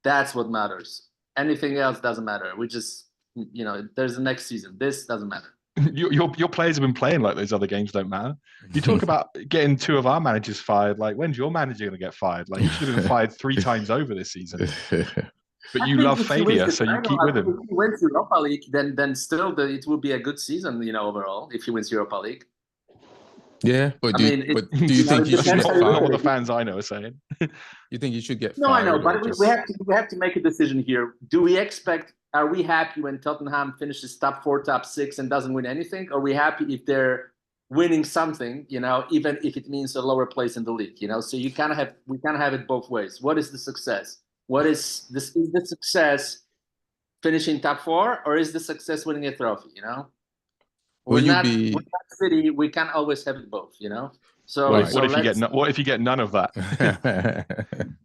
that's what matters. Anything else doesn't matter. We just, there's the next season. This doesn't matter. Your players have been playing like those other games don't matter. You talk about getting 2 of our managers fired. Like, when's your manager going to get fired? Like, you should have been fired 3 times over this season. But you love failure, so you keep with him. If he wins Europa League, then still it will be a good season, overall, if he wins Europa League. Yeah, but do you think he should get not what the fired? fans I know are saying. You think he should get No, I know, fired? but we have to make a decision here. Do we expect? Are we happy when Tottenham finishes top 4, top 6, and doesn't win anything? Or are we happy if they're winning something? You know, even if it means a lower place in the league. You know, so we kind of have it both ways. What is the success? What is this? Is the success finishing top 4, or is the success winning a trophy? You know, we're not City. We can't always have it both. You know. So, right. What if you get none of that?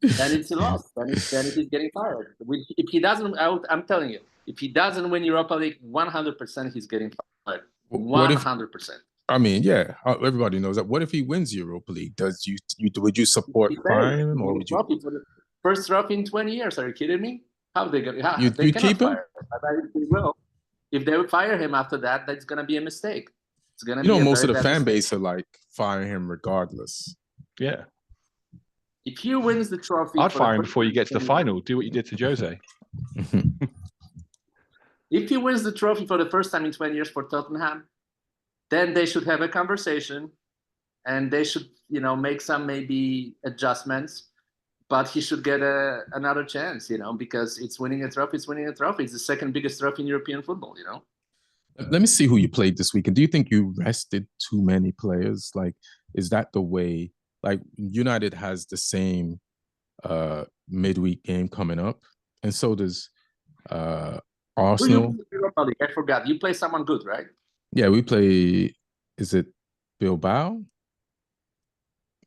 Then it's a loss. Then he's getting fired. If he doesn't, I'm telling you, if he doesn't win Europa League, 100% he's getting fired. 100%. I mean, yeah, everybody knows that. What if he wins Europa League? Would you support firing him, or would you? First trophy in 20 years? Are you kidding me? How they gonna? You keep him? They will. If they fire him after that, that's gonna be a mistake. It's gonna. Most of the fan base are like firing him regardless. Yeah. If he wins the trophy, I'd fire him before you get to the final. Do what you did to Jose. If he wins the trophy for the first time in 20 years for Tottenham, then they should have a conversation, and they should, make some maybe adjustments. But he should get another chance, because it's winning a trophy. It's winning a trophy. It's the second biggest trophy in European football, Let me see who you played this weekend. Do you think you rested too many players? Like, is that the way? Like, United has the same midweek game coming up, and so does Arsenal. I forgot. You play someone good, right? Yeah, we play. Is it Bilbao?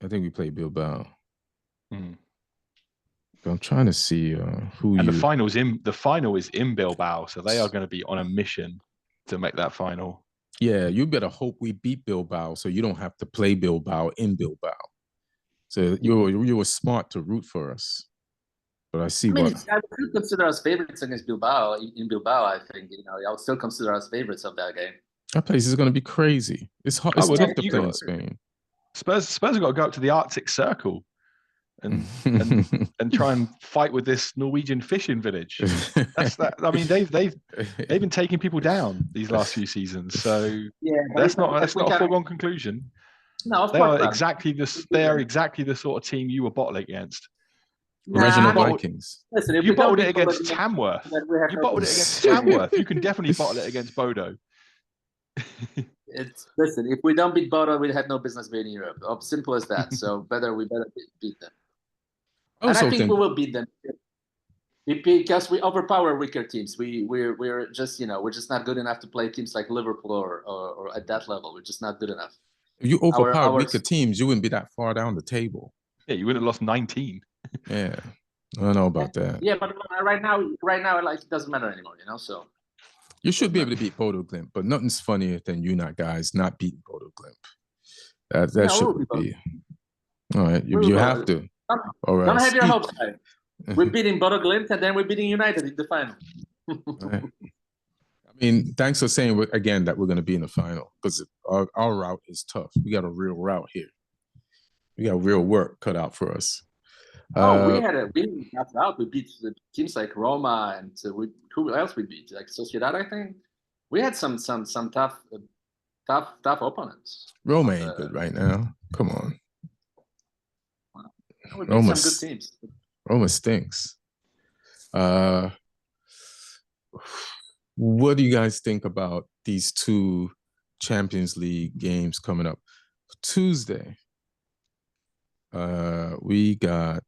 I think we play Bilbao. Mm. I'm trying to see who. And the final is in Bilbao, so they are going to be on a mission to make that final. Yeah, you better hope we beat Bilbao, so you don't have to play Bilbao in Bilbao. So you were smart to root for us. But I see I would still consider us favorites against Bilbao. In Bilbao, I think I would still consider us favorites of that game. That place is going to be crazy. It's hard. It's tough to play in Spain. Spurs have got to go up to the Arctic Circle and try and fight with this Norwegian fishing village. That's that. I mean, they've been taking people down these last few seasons. So yeah, that's not a foregone conclusion. No, they are exactly the sort of team you were bottling against. Original Vikings. Listen, you bottled it against Tamworth. You bottled it against Tamworth. You can definitely bottle it against Bodo. Listen, if we don't beat Bodo, we have no business being in Europe. Simple as that. So we better beat them. And I think we will beat them because we overpower weaker teams. We're just we're just not good enough to play teams like Liverpool or at that level. We're just not good enough. If you overpower weaker teams, you wouldn't be that far down the table. Yeah, you wouldn't have lost 19. Yeah, I don't know about that. Yeah, but right now, like it doesn't matter anymore. So you should be able to beat Bodo Glimt, but nothing's funnier than you guys not beating Bodo Glimt. That should be. All right, you have to. Don't have your hopes high. We're beating Bodo Glimt and then we're beating United in the final. Right. I mean, thanks for saying again that we're going to be in the final because our route is tough. We got a real route here. We got real work cut out for us. We got route. We beat teams like Roma and who else we beat? Like Sociedad, I think. We had some tough opponents. Roma ain't good right now. Come on. We beat some good teams. Roma stinks. What do you guys think about these two Champions League games coming up? Tuesday, we got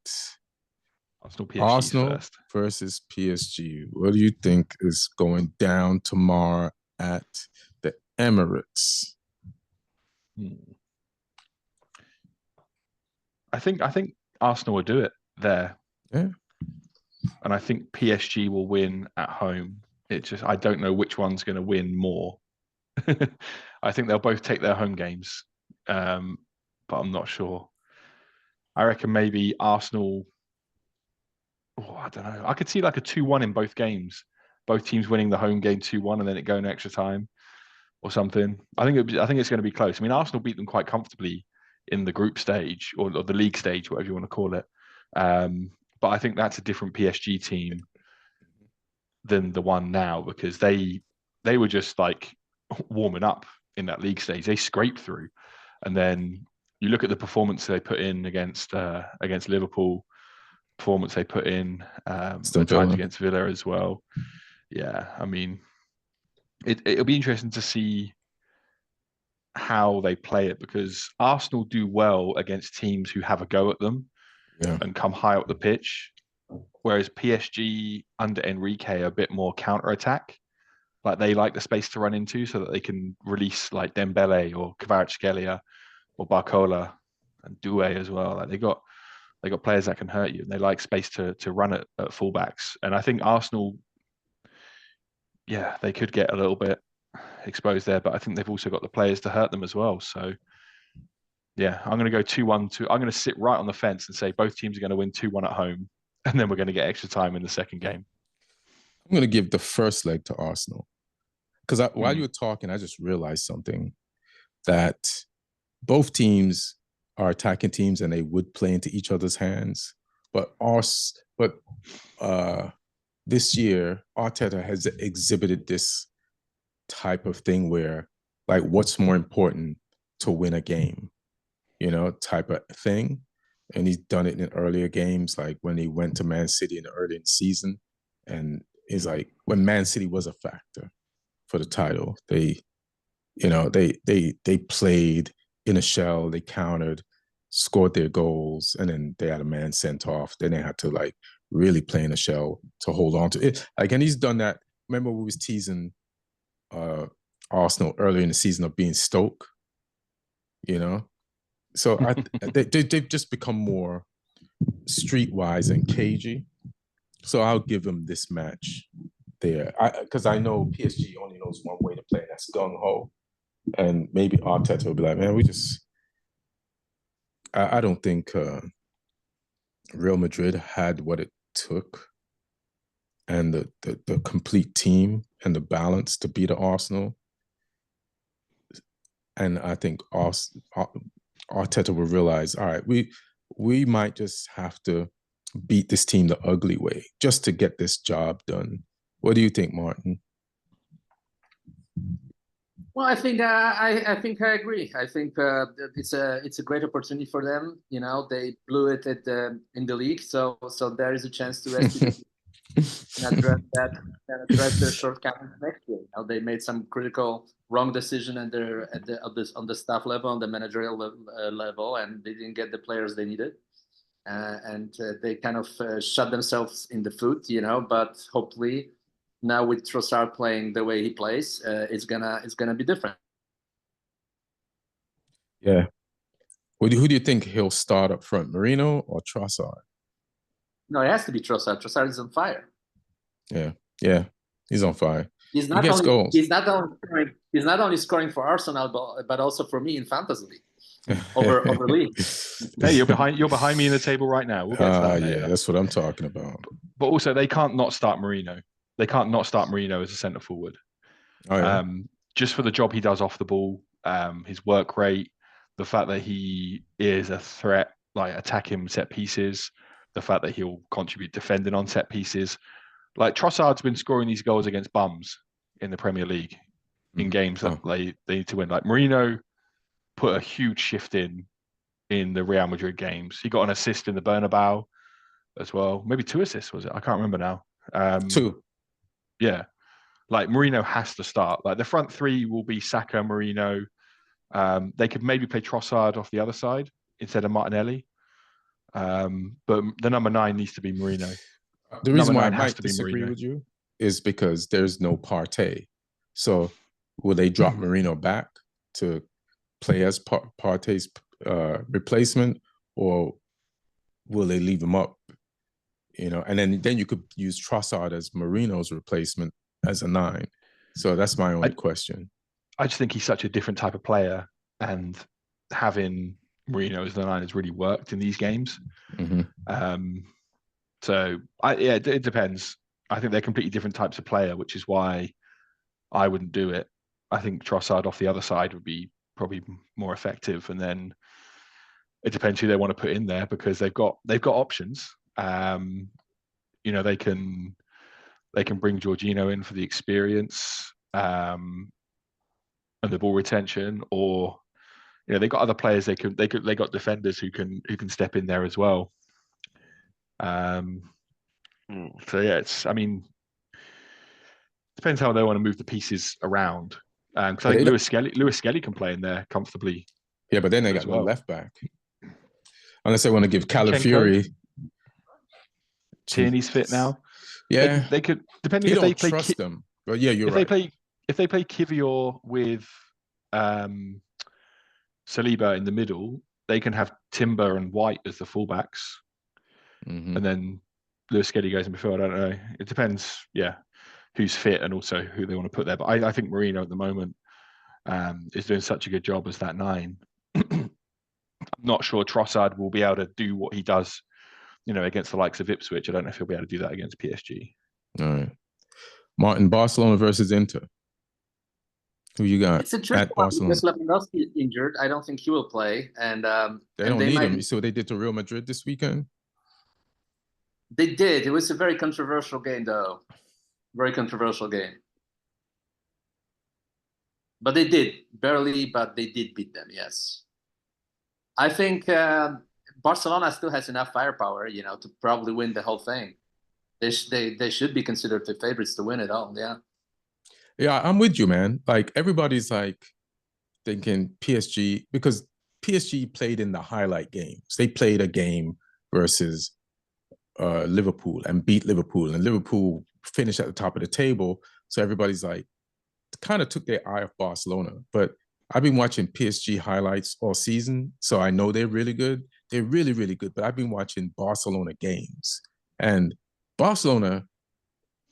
Arsenal versus PSG. What do you think is going down tomorrow at the Emirates? I think Arsenal will do it there. Yeah. And I think PSG will win at home. I don't know which one's going to win more. I think they'll both take their home games, but I'm not sure. I reckon maybe Arsenal. I don't know. I could see like a 2-1 in both games. Both teams winning the home game 2-1 and then it going extra time or something. I think it's going to be close. I mean, Arsenal beat them quite comfortably in the group stage or the league stage, whatever you want to call it. But I think that's a different PSG team than the one now because they were just like warming up in that league stage. They scraped through. And then you look at the performance they put in against Liverpool, performance they put in at times against Villa as well. Yeah, I mean, it'll be interesting to see how they play it, because Arsenal do well against teams who have a go at them and come high up the pitch, whereas PSG under Enrique are a bit more counter-attack. Like, they like the space to run into so that they can release like Dembele or Kvaratskhelia or Barcola and Doué as well. Like, they got players that can hurt you, and they like space to run at fullbacks. And I think Arsenal, yeah, they could get a little bit exposed there, but I think they've also got the players to hurt them as well. So yeah, I'm going to go 2-1. I'm going to sit right on the fence and say both teams are going to win 2-1 at home, and then we're going to get extra time in the second game. I'm going to give the first leg to Arsenal, because while you were talking, I just realized something, that both teams are attacking teams and they would play into each other's hands. But this year, Arteta has exhibited this type of thing where, like, what's more important to win a game, type of thing. And he's done it in earlier games, like when he went to Man City early in the season. And it's like, when Man City was a factor for the title, they played in a shell, they countered, scored their goals, and then they had a man sent off. Then they had to like really play in a shell to hold on to it. Like, and he's done that. Remember, we was teasing Arsenal earlier in the season of being Stoke, So they've just become more streetwise and cagey. So I'll give them this match there, because I know PSG only knows one way to play, and that's gung ho. And maybe Arteta will be like, man, I don't think Real Madrid had what it took, and the complete team and the balance to beat Arsenal. And I think Arteta will realize, all right, we might just have to beat this team the ugly way just to get this job done. What do you think, Martin? Well, I think I agree. I think it's a great opportunity for them. They blew it in the league, so there is a chance to rescue and address their shortcomings next year. They made some critical wrong decision on the staff level, on the managerial level, and they didn't get the players they needed, and they kind of shot themselves in the foot. But hopefully, now with Trossard playing the way he plays, it's gonna be different. Yeah. Who do you think he'll start up front, Marino or Trossard? No, it has to be Trossard. Trossard is on fire. Yeah, he's on fire. He's not only scoring for Arsenal, but also for me in fantasy league over league. Hey, you're behind me in the table right now. We'll get to that later. Yeah, that's what I'm talking about. But also, they can't not start Marino. They can't not start Marino as a centre forward. Oh, yeah. Just for the job he does off the ball, his work rate, the fact that he is a threat, like attacking set pieces, the fact that he'll contribute defending on set pieces. Like, Trossard's been scoring these goals against bums in the Premier League in games that they need to win. Like, Marino put a huge shift in the Real Madrid games. He got an assist in the Bernabeu as well. Maybe 2 assists, was it? I can't remember now. 2. Yeah. Like, Marino has to start. Like, the front three will be Saka, Marino. They could maybe play Trossard off the other side instead of Martinelli. But the number 9 needs to be Marino. The reason why I might disagree with you is because there's no Partey. So will they drop Marino back to play as Partey's replacement, or will they leave him up? And then you could use Trossard as Marino's replacement as a 9. So that's my only question. I just think he's such a different type of player, and having Marino as the 9 has really worked in these games. Mm-hmm. So it depends. I think they're completely different types of player, which is why I wouldn't do it. I think Trossard off the other side would be probably more effective, and then it depends who they want to put in there, because they've got options. They can bring Jorginho in for the experience and the ball retention, or they got other players. They got defenders who can step in there as well. So yeah, depends how they want to move the pieces around. Because I think Lewis Skelly can play in there comfortably. Yeah, but then they got no left back. Unless they want to give Calafiori. Tierney's fit now. Yeah, they could depending if they play. Trust them, but yeah, you're right. If they play Kivior with Saliba in the middle, they can have Timber and White as the fullbacks, and then Lewis Skelly goes in midfield. I don't know. It depends. Yeah, who's fit and also who they want to put there. But I think Marino at the moment is doing such a good job as that 9. I'm not sure Trossard will be able to do what he does, against the likes of Ipswich. I don't know if he'll be able to do that against PSG. All right. Martin, Barcelona versus Inter. Who you got? It's a tricky one because Lewandowski is injured. I don't think he will play. And they don't need him. You see what they did to Real Madrid this weekend? They did. It was a very controversial game, though. Very controversial game. But they did. Barely, but they did beat them, yes. I think Barcelona still has enough firepower, to probably win the whole thing. They should be considered the favorites to win it all, yeah. Yeah, I'm with you, man. Like, everybody's like thinking PSG, because PSG played in the highlight games. They played a game versus Liverpool and beat Liverpool, and Liverpool finished at the top of the table. So everybody's like, kind of took their eye off Barcelona. But I've been watching PSG highlights all season, so I know they're really good. They're really, really good. But I've been watching Barcelona games, and Barcelona,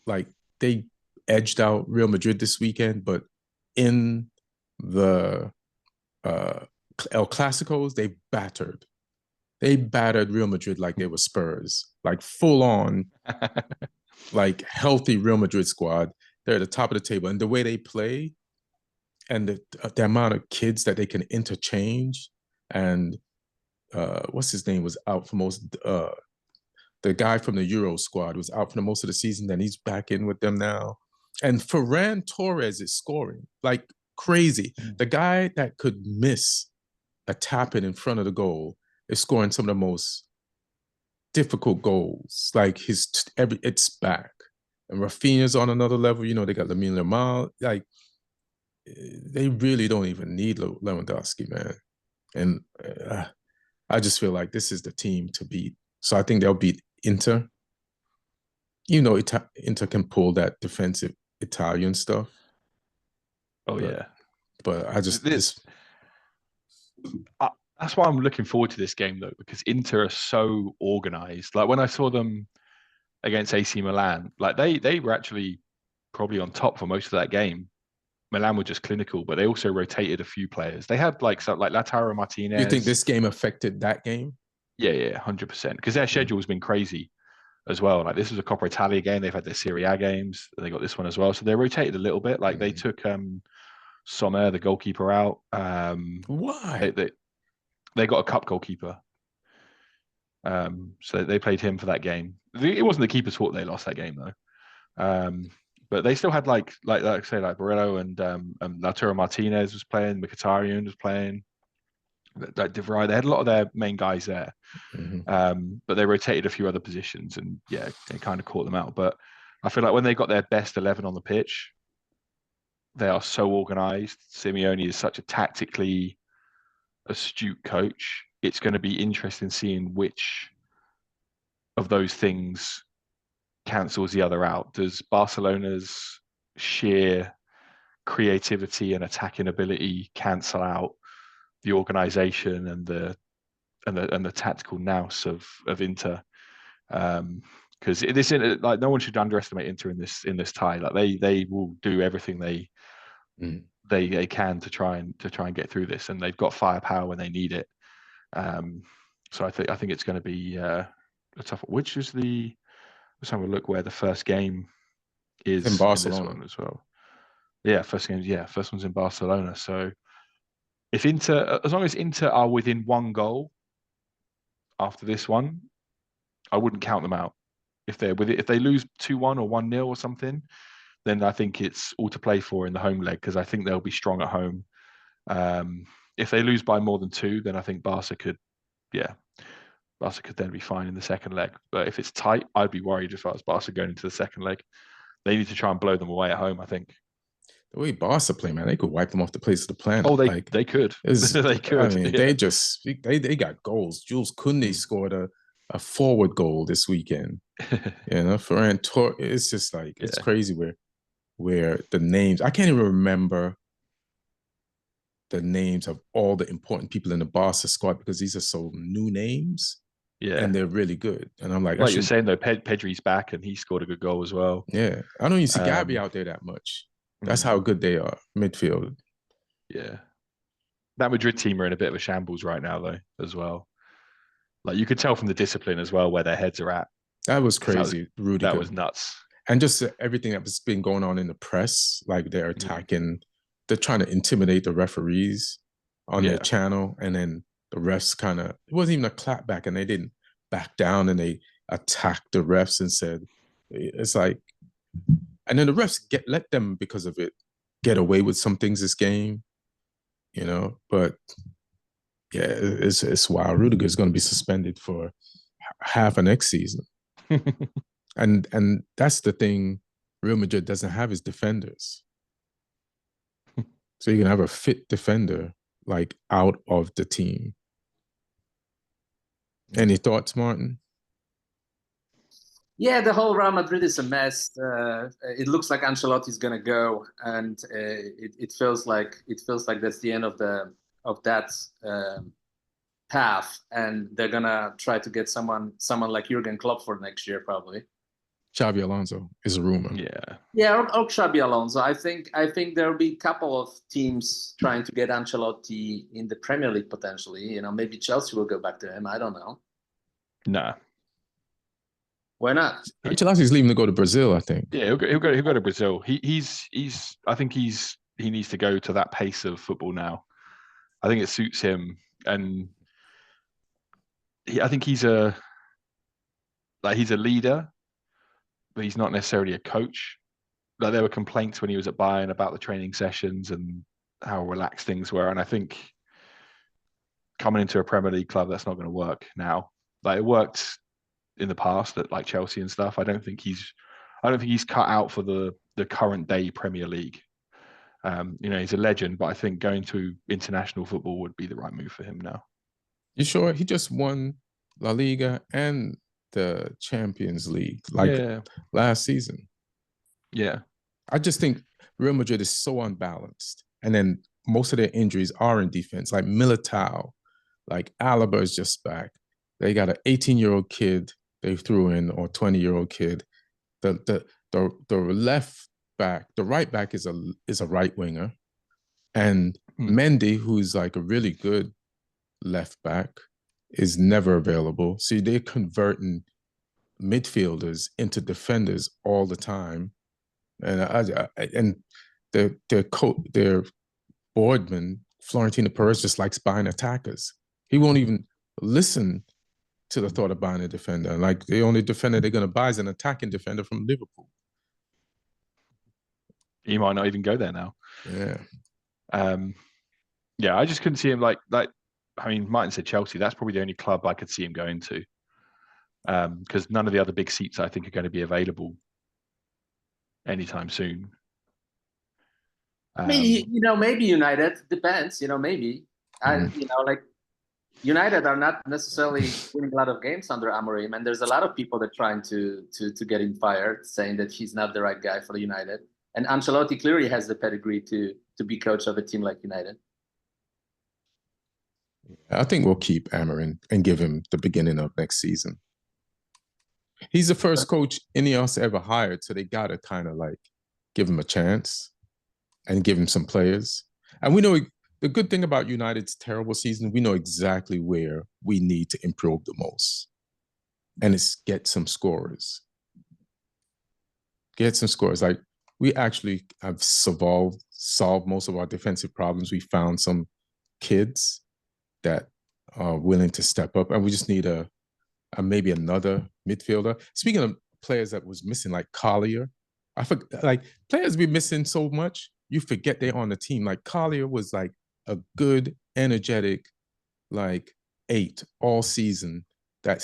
like, they edged out Real Madrid this weekend, but in the El Clasicos, they battered Real Madrid like they were Spurs, like full on, like healthy Real Madrid squad. They're at the top of the table, and the way they play, and the amount of kids that they can interchange, and what's his name was out for most. The guy from the Euro squad was out for most of the season. Then he's back in with them now. And Ferran Torres is scoring like crazy. The guy that could miss a tap-in front of the goal is scoring some of the most difficult goals. Like it's back. And Rafinha's on another level. They got Lamine Yamal. Like, they really don't even need Lewandowski, man. And I just feel like this is the team to beat. So I think they'll beat Inter. Inter can pull that defensive Italian stuff. But I just that's why I'm looking forward to this game, though, because Inter are so organized. Like, when I saw them against AC Milan, like they were actually probably on top for most of that game. Milan were just clinical, but they also rotated a few players. They had like Lautaro Martinez. You think this game affected that game? Yeah, 100%. Because their schedule has been crazy as well. Like, this was a Coppa Italia game. They've had their Serie A games. They got this one as well. So they rotated a little bit. Like, they took Sommer, the goalkeeper, out. Why? They got a cup goalkeeper. So they played him for that game. It wasn't the keeper's fault they lost that game, though. But they still had like Barello and Lautaro Martinez was playing, Mkhitaryan was playing. They had a lot of their main guys there. But they rotated a few other positions, and yeah, they kind of caught them out. But I feel like when they got their best 11 on the pitch, they are so organized. Simeone is such a tactically astute coach. It's going to be interesting seeing which of those things cancels the other out. Does Barcelona's sheer creativity and attacking ability cancel out the organization and the tactical nous of Inter? Because this, like, no one should underestimate Inter in this tie. Like, they will do everything they can to try and get through this, and they've got firepower when they need it. So I think it's going to be a tough. Which is the? Let's have a look where the first game is in Barcelona in this one as well. Yeah, first one's in Barcelona. So if Inter, as long as Inter are within one goal after this one, I wouldn't count them out. If they lose 2-1 or 1-0 or something, then I think it's all to play for in the home leg, because I think they'll be strong at home. if they lose by more than 2, then I think Barca could then be fine in the second leg. But if it's tight, I'd be worried as far as Barca going into the second leg. They need to try and blow them away at home, I think. The way Barca play, man, they could wipe them off the face of the planet. Oh, they could. They could. I mean, they got goals. Jules Koundé scored a forward goal this weekend. Ferran Torres. It's just like it's crazy where the names. I can't even remember the names of all the important people in the Barca squad because these are so new names. Yeah. And they're really good. And I'm like you're saying though, Pedri's back and he scored a good goal as well. Yeah. I don't even see Gabi out there that much. That's how good they are, midfield. Yeah. That Madrid team are in a bit of a shambles right now though, as well. Like you could tell from the discipline as well where their heads are at. That was crazy, Rudiger. That was nuts. And just everything that's been going on in the press, like they're attacking, they're trying to intimidate the referees on their channel, and then the refs it wasn't even a clap back, and they didn't back down, and they attacked the refs and said, it's like, and then the refs let them, because of it, get away with some things this game, but yeah, it's wild. Rudiger is going to be suspended for half of next season. and that's the thing Real Madrid doesn't have is defenders. So you can have a fit defender like out of the team. Any thoughts, Martin? Yeah, the whole Real Madrid is a mess. It looks like Ancelotti's gonna go, and it feels like that's the end of that path, and they're gonna try to get someone like Jurgen Klopp for next year, probably. Xabi Alonso is a rumor. Yeah, or Xabi Alonso. I think there will be a couple of teams trying to get Ancelotti in the Premier League potentially. Maybe Chelsea will go back to him. I don't know. Nah. Why not? Ancelotti's leaving to go to Brazil, I think. Yeah, he'll go to Brazil. I think he needs to go to that pace of football now. I think it suits him, and I think he's a leader, but he's not necessarily a coach. Like there were complaints when he was at Bayern about the training sessions and how relaxed things were, and I think coming into a Premier League club, that's not going to work now. Like it worked in the past at like Chelsea and stuff. I don't think he's cut out for the current day Premier League. He's a legend, but I think going to international football would be the right move for him now. You sure? He just won La Liga and the Champions League last season. Yeah. I just think Real Madrid is so unbalanced. And then most of their injuries are in defense, like Militao, like Alaba is just back. They got an 18-year-old kid they threw in, or 20-year-old kid. The left back, the right back is a right winger. And Mendy, who's like a really good left back, is never available. See, they're converting midfielders into defenders all the time, and their boardman Florentino Perez just likes buying attackers. He won't even listen to the thought of buying a defender. Like the only defender they're going to buy is an attacking defender from Liverpool. He might not even go there now. Yeah. I just couldn't see him like. I mean, Martin said Chelsea. That's probably the only club I could see him going to, because none of the other big seats I think are going to be available anytime soon. Maybe United depends. Maybe United are not necessarily winning a lot of games under Amorim, and there's a lot of people that are trying to get him fired, saying that he's not the right guy for United. And Ancelotti clearly has the pedigree to be coach of a team like United. I think we'll keep Amorim and give him the beginning of next season. He's the first coach any of us ever hired, so they got to kind of like give him a chance and give him some players. And we know the good thing about United's terrible season, we know exactly where we need to improve the most. And it's get some scorers. Get some scorers. Like we actually have solved most of our defensive problems. We found some kids that are willing to step up, and we just need a maybe another midfielder. Speaking of players that was missing, like Collier, I forget, like players be missing so much, you forget they're on the team. Like Collier was like a good, energetic, like 8 all season that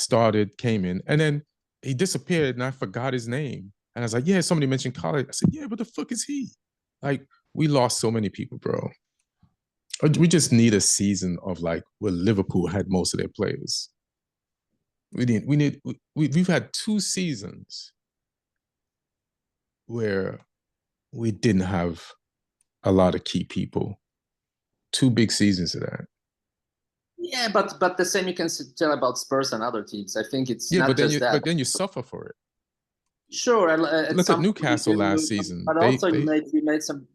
came in, and then he disappeared, and I forgot his name. And I was like, yeah, somebody mentioned college. I said, yeah, what the fuck is he? Like, we lost so many people, bro. We just need a season of like where Liverpool had most of their players. We've had 2 seasons where we didn't have a lot of key people. 2 big seasons of that. Yeah, but the same you can tell about Spurs and other teams. I think it's not just that. But then you suffer for it. Sure. Look at Newcastle last season. But also you made some.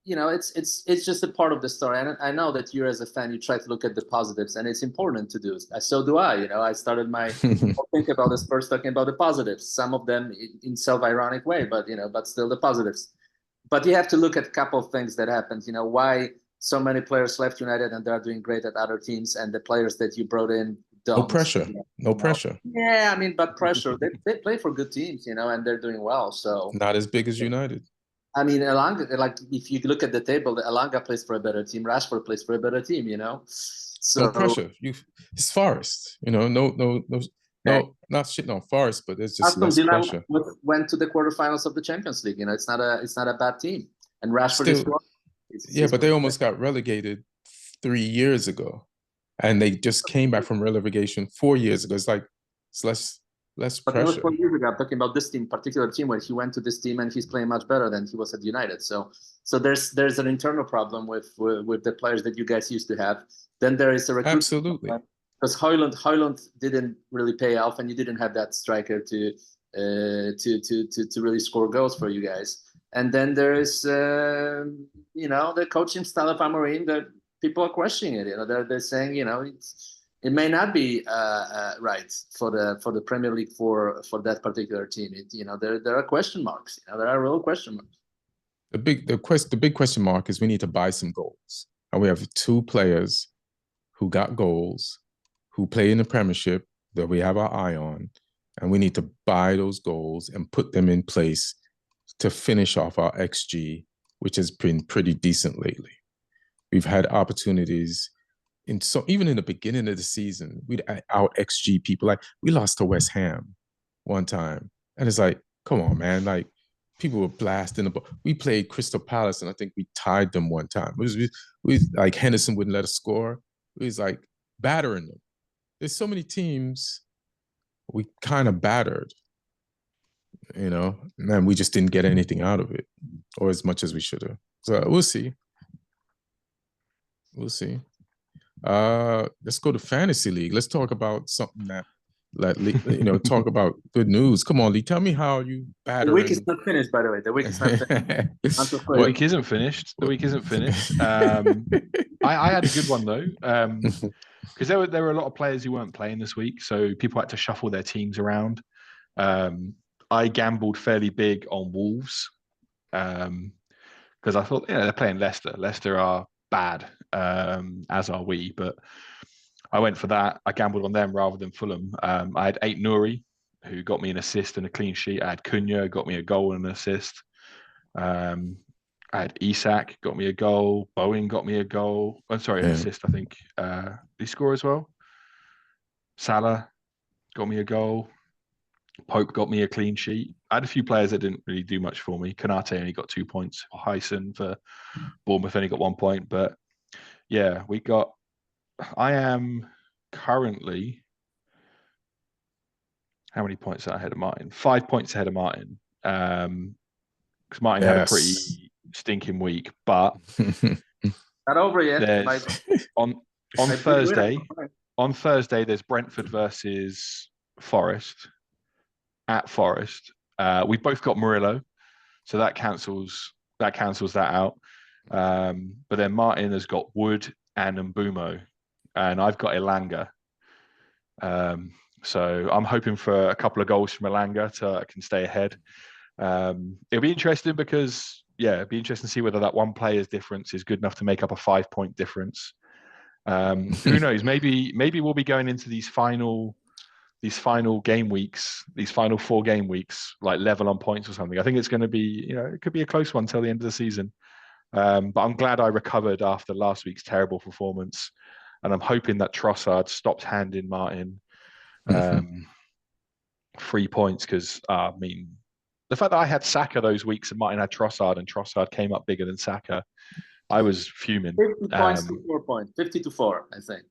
It's just a part of the story. And I know that you, as a fan, you try to look at the positives, and it's important to do. So do I. I started my think about the Spurs talking about the positives. Some of them in self-ironic way, but but still the positives. But you have to look at a couple of things that happened. Why so many players left United and they're doing great at other teams, and the players that you brought in don't. No pressure. No pressure. Yeah, I mean, but pressure. They play for good teams, and they're doing well. So not as big as United. I mean, Elanga, like if you look at the table, Elanga plays for a better team. Rashford plays for a better team. So no pressure. It's Forest. No, not shitting on Forest, but there's just less pressure. Went to the quarterfinals of the Champions League. It's not a bad team. And Rashford but they almost got relegated 3 years ago, and they just came back from relegation 4 years ago. It's like it's less pressure. That was 4 years ago. I'm talking about this team, particular team, where he went to this team and he's playing much better than he was at United. So there's an internal problem with the players that you guys used to have. Then there is a recruitment. Absolutely. Because Højlund didn't really pay off, and you didn't have that striker to really score goals for you guys. And then there is the coaching style of Amorim that people are questioning it. They're saying it may not be right for the Premier League for that particular team. There are question marks. There are real question marks. The big question mark is we need to buy some goals, and we have 2 players who got goals, who play in the Premiership that we have our eye on, and we need to buy those goals and put them in place to finish off our XG, which has been pretty decent lately. We've had opportunities even in the beginning of the season, we'd out XG people. Like, we lost to West Ham one time, and it's like, come on, man! Like, people were blasting the ball. We played Crystal Palace, and I think we tied them one time. We like Henderson wouldn't let us score. We was like battering them. There's so many teams we kind of battered, and we just didn't get anything out of it, or as much as we should have. So we'll see. Let's go to Fantasy League. Let's talk about something that talk about good news. Come on, Lee, tell me how you battered. The week is not finished, by the way. The week is not finished. The week isn't finished. I had a good one though, because there were a lot of players who weren't playing this week, so people had to shuffle their teams around. I gambled fairly big on Wolves because I thought they're playing Leicester. Leicester are bad, as are we, but I went for that. I gambled on them rather than Fulham. I had Ait-Nouri, who got me an assist and a clean sheet. I had Cunha, got me a goal and an assist. I had Isak, got me a goal. Bowen got me a goal. I'm sorry, an assist, I think. Did he score as well? Salah got me a goal. Pope got me a clean sheet. I had a few players that didn't really do much for me. Konate only got 2 points. Hudson for Bournemouth only got 1 point. But yeah, I am currently, how many points ahead of Martin? 5 points ahead of Martin. Because Martin had a pretty stinking week. But not over yet. On Thursday, there's Brentford versus Forest. At Forest, we both got Murillo, so that cancels that out. But then Martin has got Wood and Mbumo, and I've got Elanga. So I'm hoping for a couple of goals from Elanga I can stay ahead. It'll be interesting because it'd be interesting to see whether that one player's difference is good enough to make up a 5-point difference. Who knows? Maybe we'll be going into these final game weeks, these final 4 game weeks, like level on points or something. I think it's going to be, it could be a close one till the end of the season. But I'm glad I recovered after last week's terrible performance. And I'm hoping that Trossard stopped handing Martin 3 points because, I mean, the fact that I had Saka those weeks and Martin had Trossard and Trossard came up bigger than Saka, I was fuming. 50 points to 4 points. 50 to 4, I think.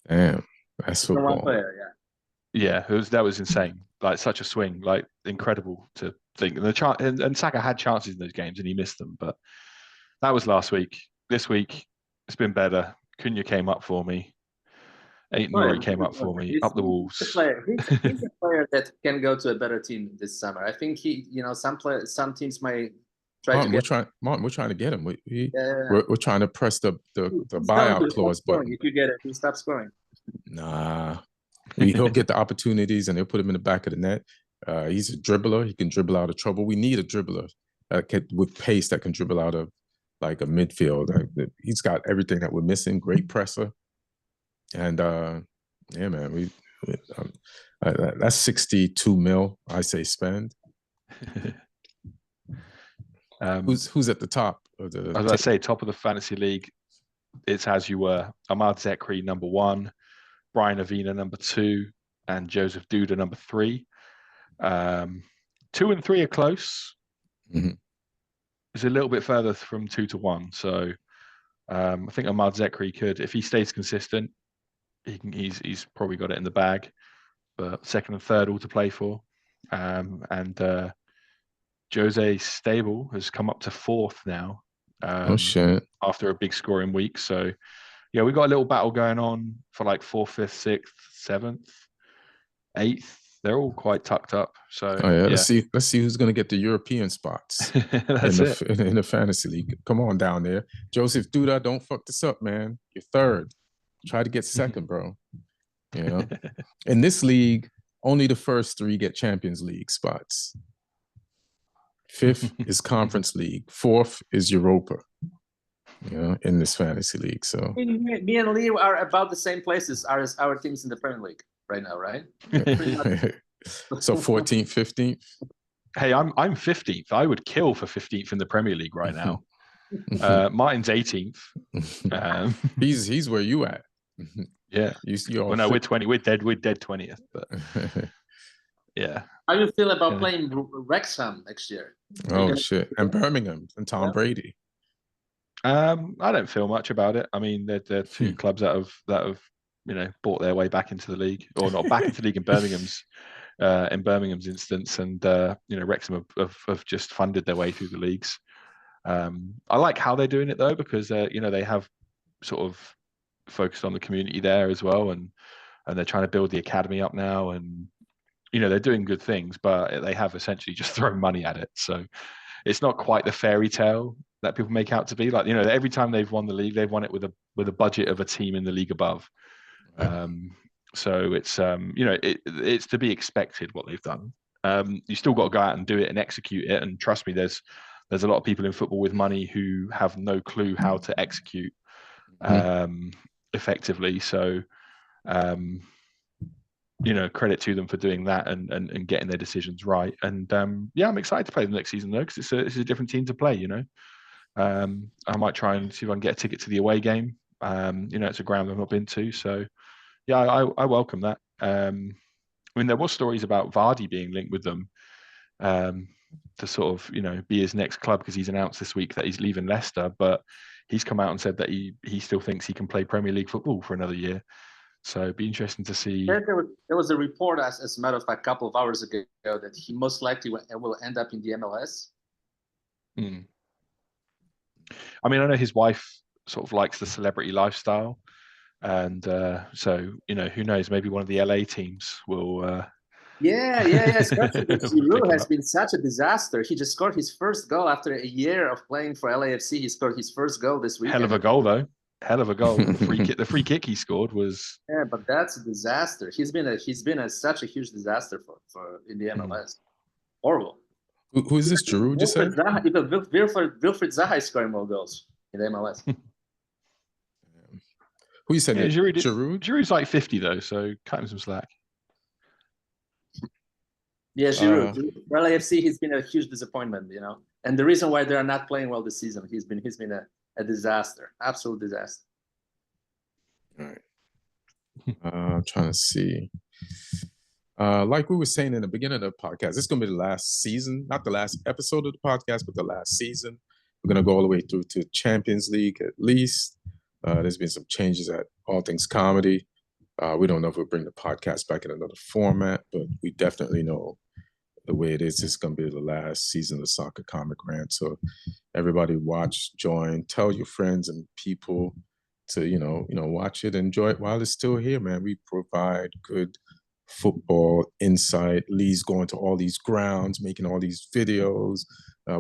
Damn, that's For football. one player, yeah. Yeah, that was insane. Like, such a swing. Like, incredible to think. And Saka had chances in those games and he missed them. But that was last week. This week, it's been better. Cunha came up for me. Aït-Nouri came up for me. Up the Wolves. He's a player that can go to a better team this summer. I think some teams might try to get him. Martin, we're trying to get him. We're trying to press the buyout clause button. If you get it, he stops scoring. Nah. He'll get the opportunities and they'll put him in the back of the net. He's a dribbler. He can dribble out of trouble. We need a dribbler with pace that can dribble out of like a midfield. He's got everything that we're missing. Great presser. And yeah, man, that's 62 mil. I say spend. Who's at the top of the? As I say, top of the fantasy league. It's as you were. Ahmad Zekri number 1, Brian Avila number 2, and Joseph Duda number 3. 2 and 3 are close. Mm-hmm. It's a little bit further from 2 to 1. So I think Ahmad Zekri could, if he stays consistent, he's probably got it in the bag. But 2nd and 3rd all to play for. And Jose Stable has come up to 4th now. Oh shit! After a big scoring week, so yeah, we got a little battle going on for like 4th, 5th, 6th, 7th, 8th. They're all quite tucked up. So yeah. Let's see who's gonna get the European spots in the fantasy league. Come on down there, Joseph Duda. Don't fuck this up, man. You're 3rd. Try to get 2nd, bro. You know, in this league, only the first 3 get Champions League spots. 5th is Conference League. 4th is Europa. You know, in this fantasy league. So me and Lee are about the same places as our teams in the Premier League right now, right? So 14th, 15th. Hey, I'm 15th. I would kill for 15th in the Premier League right now. Martin's 18th. He's where you at. Yeah. Well, no, we're 20. We're dead 20th. But yeah. How do you feel about playing Wrexham next year? Oh shit! And Birmingham and Tom Brady. I don't feel much about it. I mean, they're 2 clubs that have bought their way back into the league, or not back into the league in Birmingham's instance, and Wrexham have just funded their way through the leagues. I like how they're doing it though, because they have sort of focused on the community there as well, and they're trying to build the academy up now, and they're doing good things, but they have essentially just thrown money at it. So it's not quite the fairy tale that people make out to be. Like, every time they've won the league, they've won it with a budget of a team in the league above. Right. So it's it's to be expected what they've done. You still got to go out and do it and execute it. And trust me, there's a lot of people in football with money who have no clue how to execute effectively. So credit to them for doing that and getting their decisions right. And yeah, I'm excited to play them next season though, because it's a different team to play. I might try and see if I can get a ticket to the away game. It's a ground I've not been to, so yeah, I welcome that. I mean, there was stories about Vardy being linked with them to sort of be his next club, because he's announced this week that he's leaving Leicester, but he's come out and said that he still thinks he can play Premier League football for another year. So it'd be interesting to see. There was a report, as a matter of fact, a couple of hours ago, that he most likely will end up in the MLS. I mean, I know his wife sort of likes the celebrity lifestyle, and so who knows? Maybe one of the LA teams will. Yeah. Especially Giroud has been such a disaster. He just scored his first goal after a year of playing for LAFC. He scored his first goal this week. Hell of a goal, though. Hell of a goal. The free kick he scored was. Yeah, but that's a disaster. He's been such a huge disaster for in the MLS. Horrible. Who is this? Giroud just said? Wilfried Zaha is scoring more goals in the MLS. Who you said? Yeah, Giroud? Giroud's like 50 though, so cut him some slack. Yeah, Giroud. For LAFC, he's been a huge disappointment. And the reason why they are not playing well this season, he's been a disaster, absolute disaster. All right. I'm trying to see. Like we were saying in the beginning of the podcast, this is going to be the last season, not the last episode of the podcast, but the last season. We're going to go all the way through to Champions League at least. There's been some changes at All Things Comedy. We don't know if we'll bring the podcast back in another format, but we definitely know the way it is. It's going to be the last season of Soccer Comic Rant. So everybody watch, join, tell your friends and people to, watch it, enjoy it while it's still here, man. We provide good football insight. Lee's going to all these grounds, making all these videos.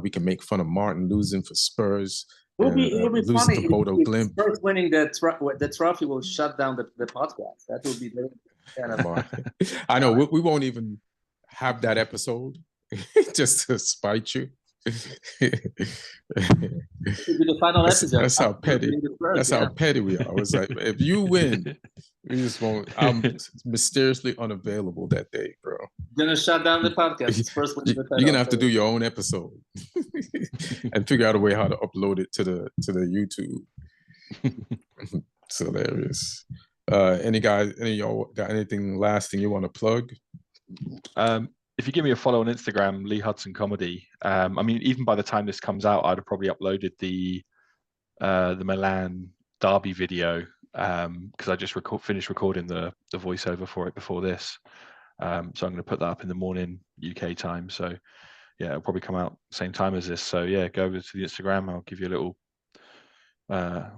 We can make fun of Martin losing for Spurs. It'll be funny if Spurs winning the trophy will shut down the podcast. That will be very kind of. I know we won't even have that episode just to spite you. The final episode. That's how petty. That's how petty we are. I was like, if you win, we just won't. I'm mysteriously unavailable that day, bro. Gonna shut down the podcast. You're gonna have to do your own episode and figure out a way how to upload it to the YouTube. It's hilarious. Any of y'all got anything last thing you want to plug? If you give me a follow on Instagram, Lee Hudson Comedy. I mean, even by the time this comes out, I'd have probably uploaded the Milan Derby video because I just finished recording the voiceover for it before this. So I'm going to put that up in the morning UK time. So yeah, it'll probably come out same time as this. So yeah, go over to the Instagram. I'll give you a little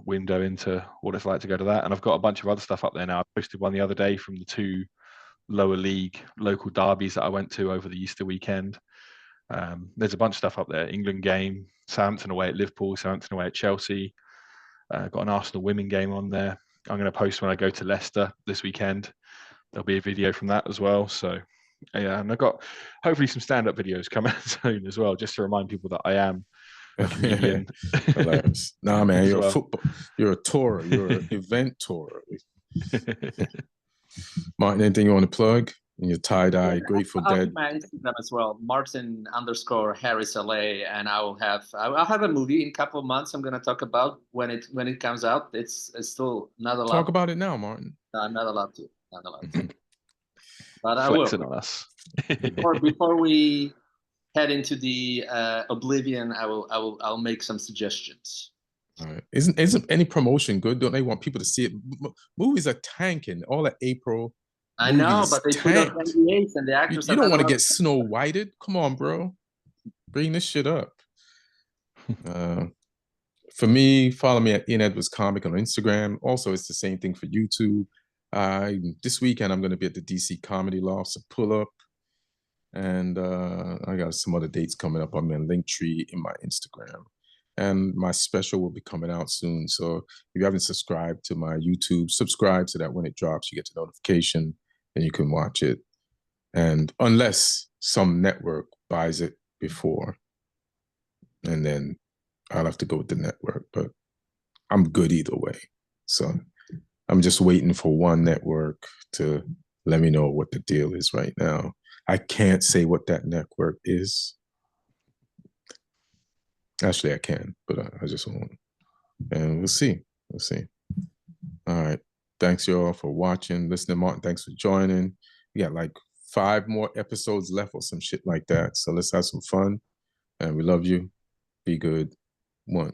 window into what it's like to go to that. And I've got a bunch of other stuff up there now. I posted one the other day from the 2 lower league local derbies that I went to over the Easter weekend. There's a bunch of stuff up there. England game, Southampton away at Liverpool, Southampton away at Chelsea. Got an Arsenal women game on there. I'm going to post when I go to Leicester this weekend. There'll be a video from that as well. So yeah, and I've got hopefully some stand-up videos coming soon as well, just to remind people that I am a comedian. Nah, man, you're a football. You're a tourer. You're an event tourer. Martin, anything you want to plug? In your tie-dye, Grateful Dead. My Instagram as well, Martin_Harris LA, and I'll have a movie in a couple of months. I'm gonna talk about when it comes out. It's still not allowed. Talk about it now, Martin. No, I'm not allowed to. Not allowed to. But I Flexing will. on us. before we head into the oblivion, I'll make some suggestions. All right. Isn't any promotion good? Don't they want people to see it? Movies are tanking all of April. I know, but they put up NDAs and the actors. You don't want to get Snow Whited. Come on, bro. Bring this shit up. For me, follow me at Ian Edwards Comic on Instagram. Also, it's the same thing for YouTube. This weekend, I'm going to be at the DC Comedy Loft, so pull up. And I got some other dates coming up. I'm in Linktree in my Instagram. And my special will be coming out soon. So if you haven't subscribed to my YouTube, subscribe so that when it drops, you get the notification and you can watch it. And unless some network buys it before, and then I'll have to go with the network. But I'm good either way. So I'm just waiting for one network to let me know what the deal is right now. I can't say what that network is. Actually, I can, but I just won't. And we'll see. We'll see. All right. Thanks, y'all, for watching, listening. Martin, thanks for joining. We got like 5 more episodes left or some shit like that. So let's have some fun. And we love you. Be good. 1.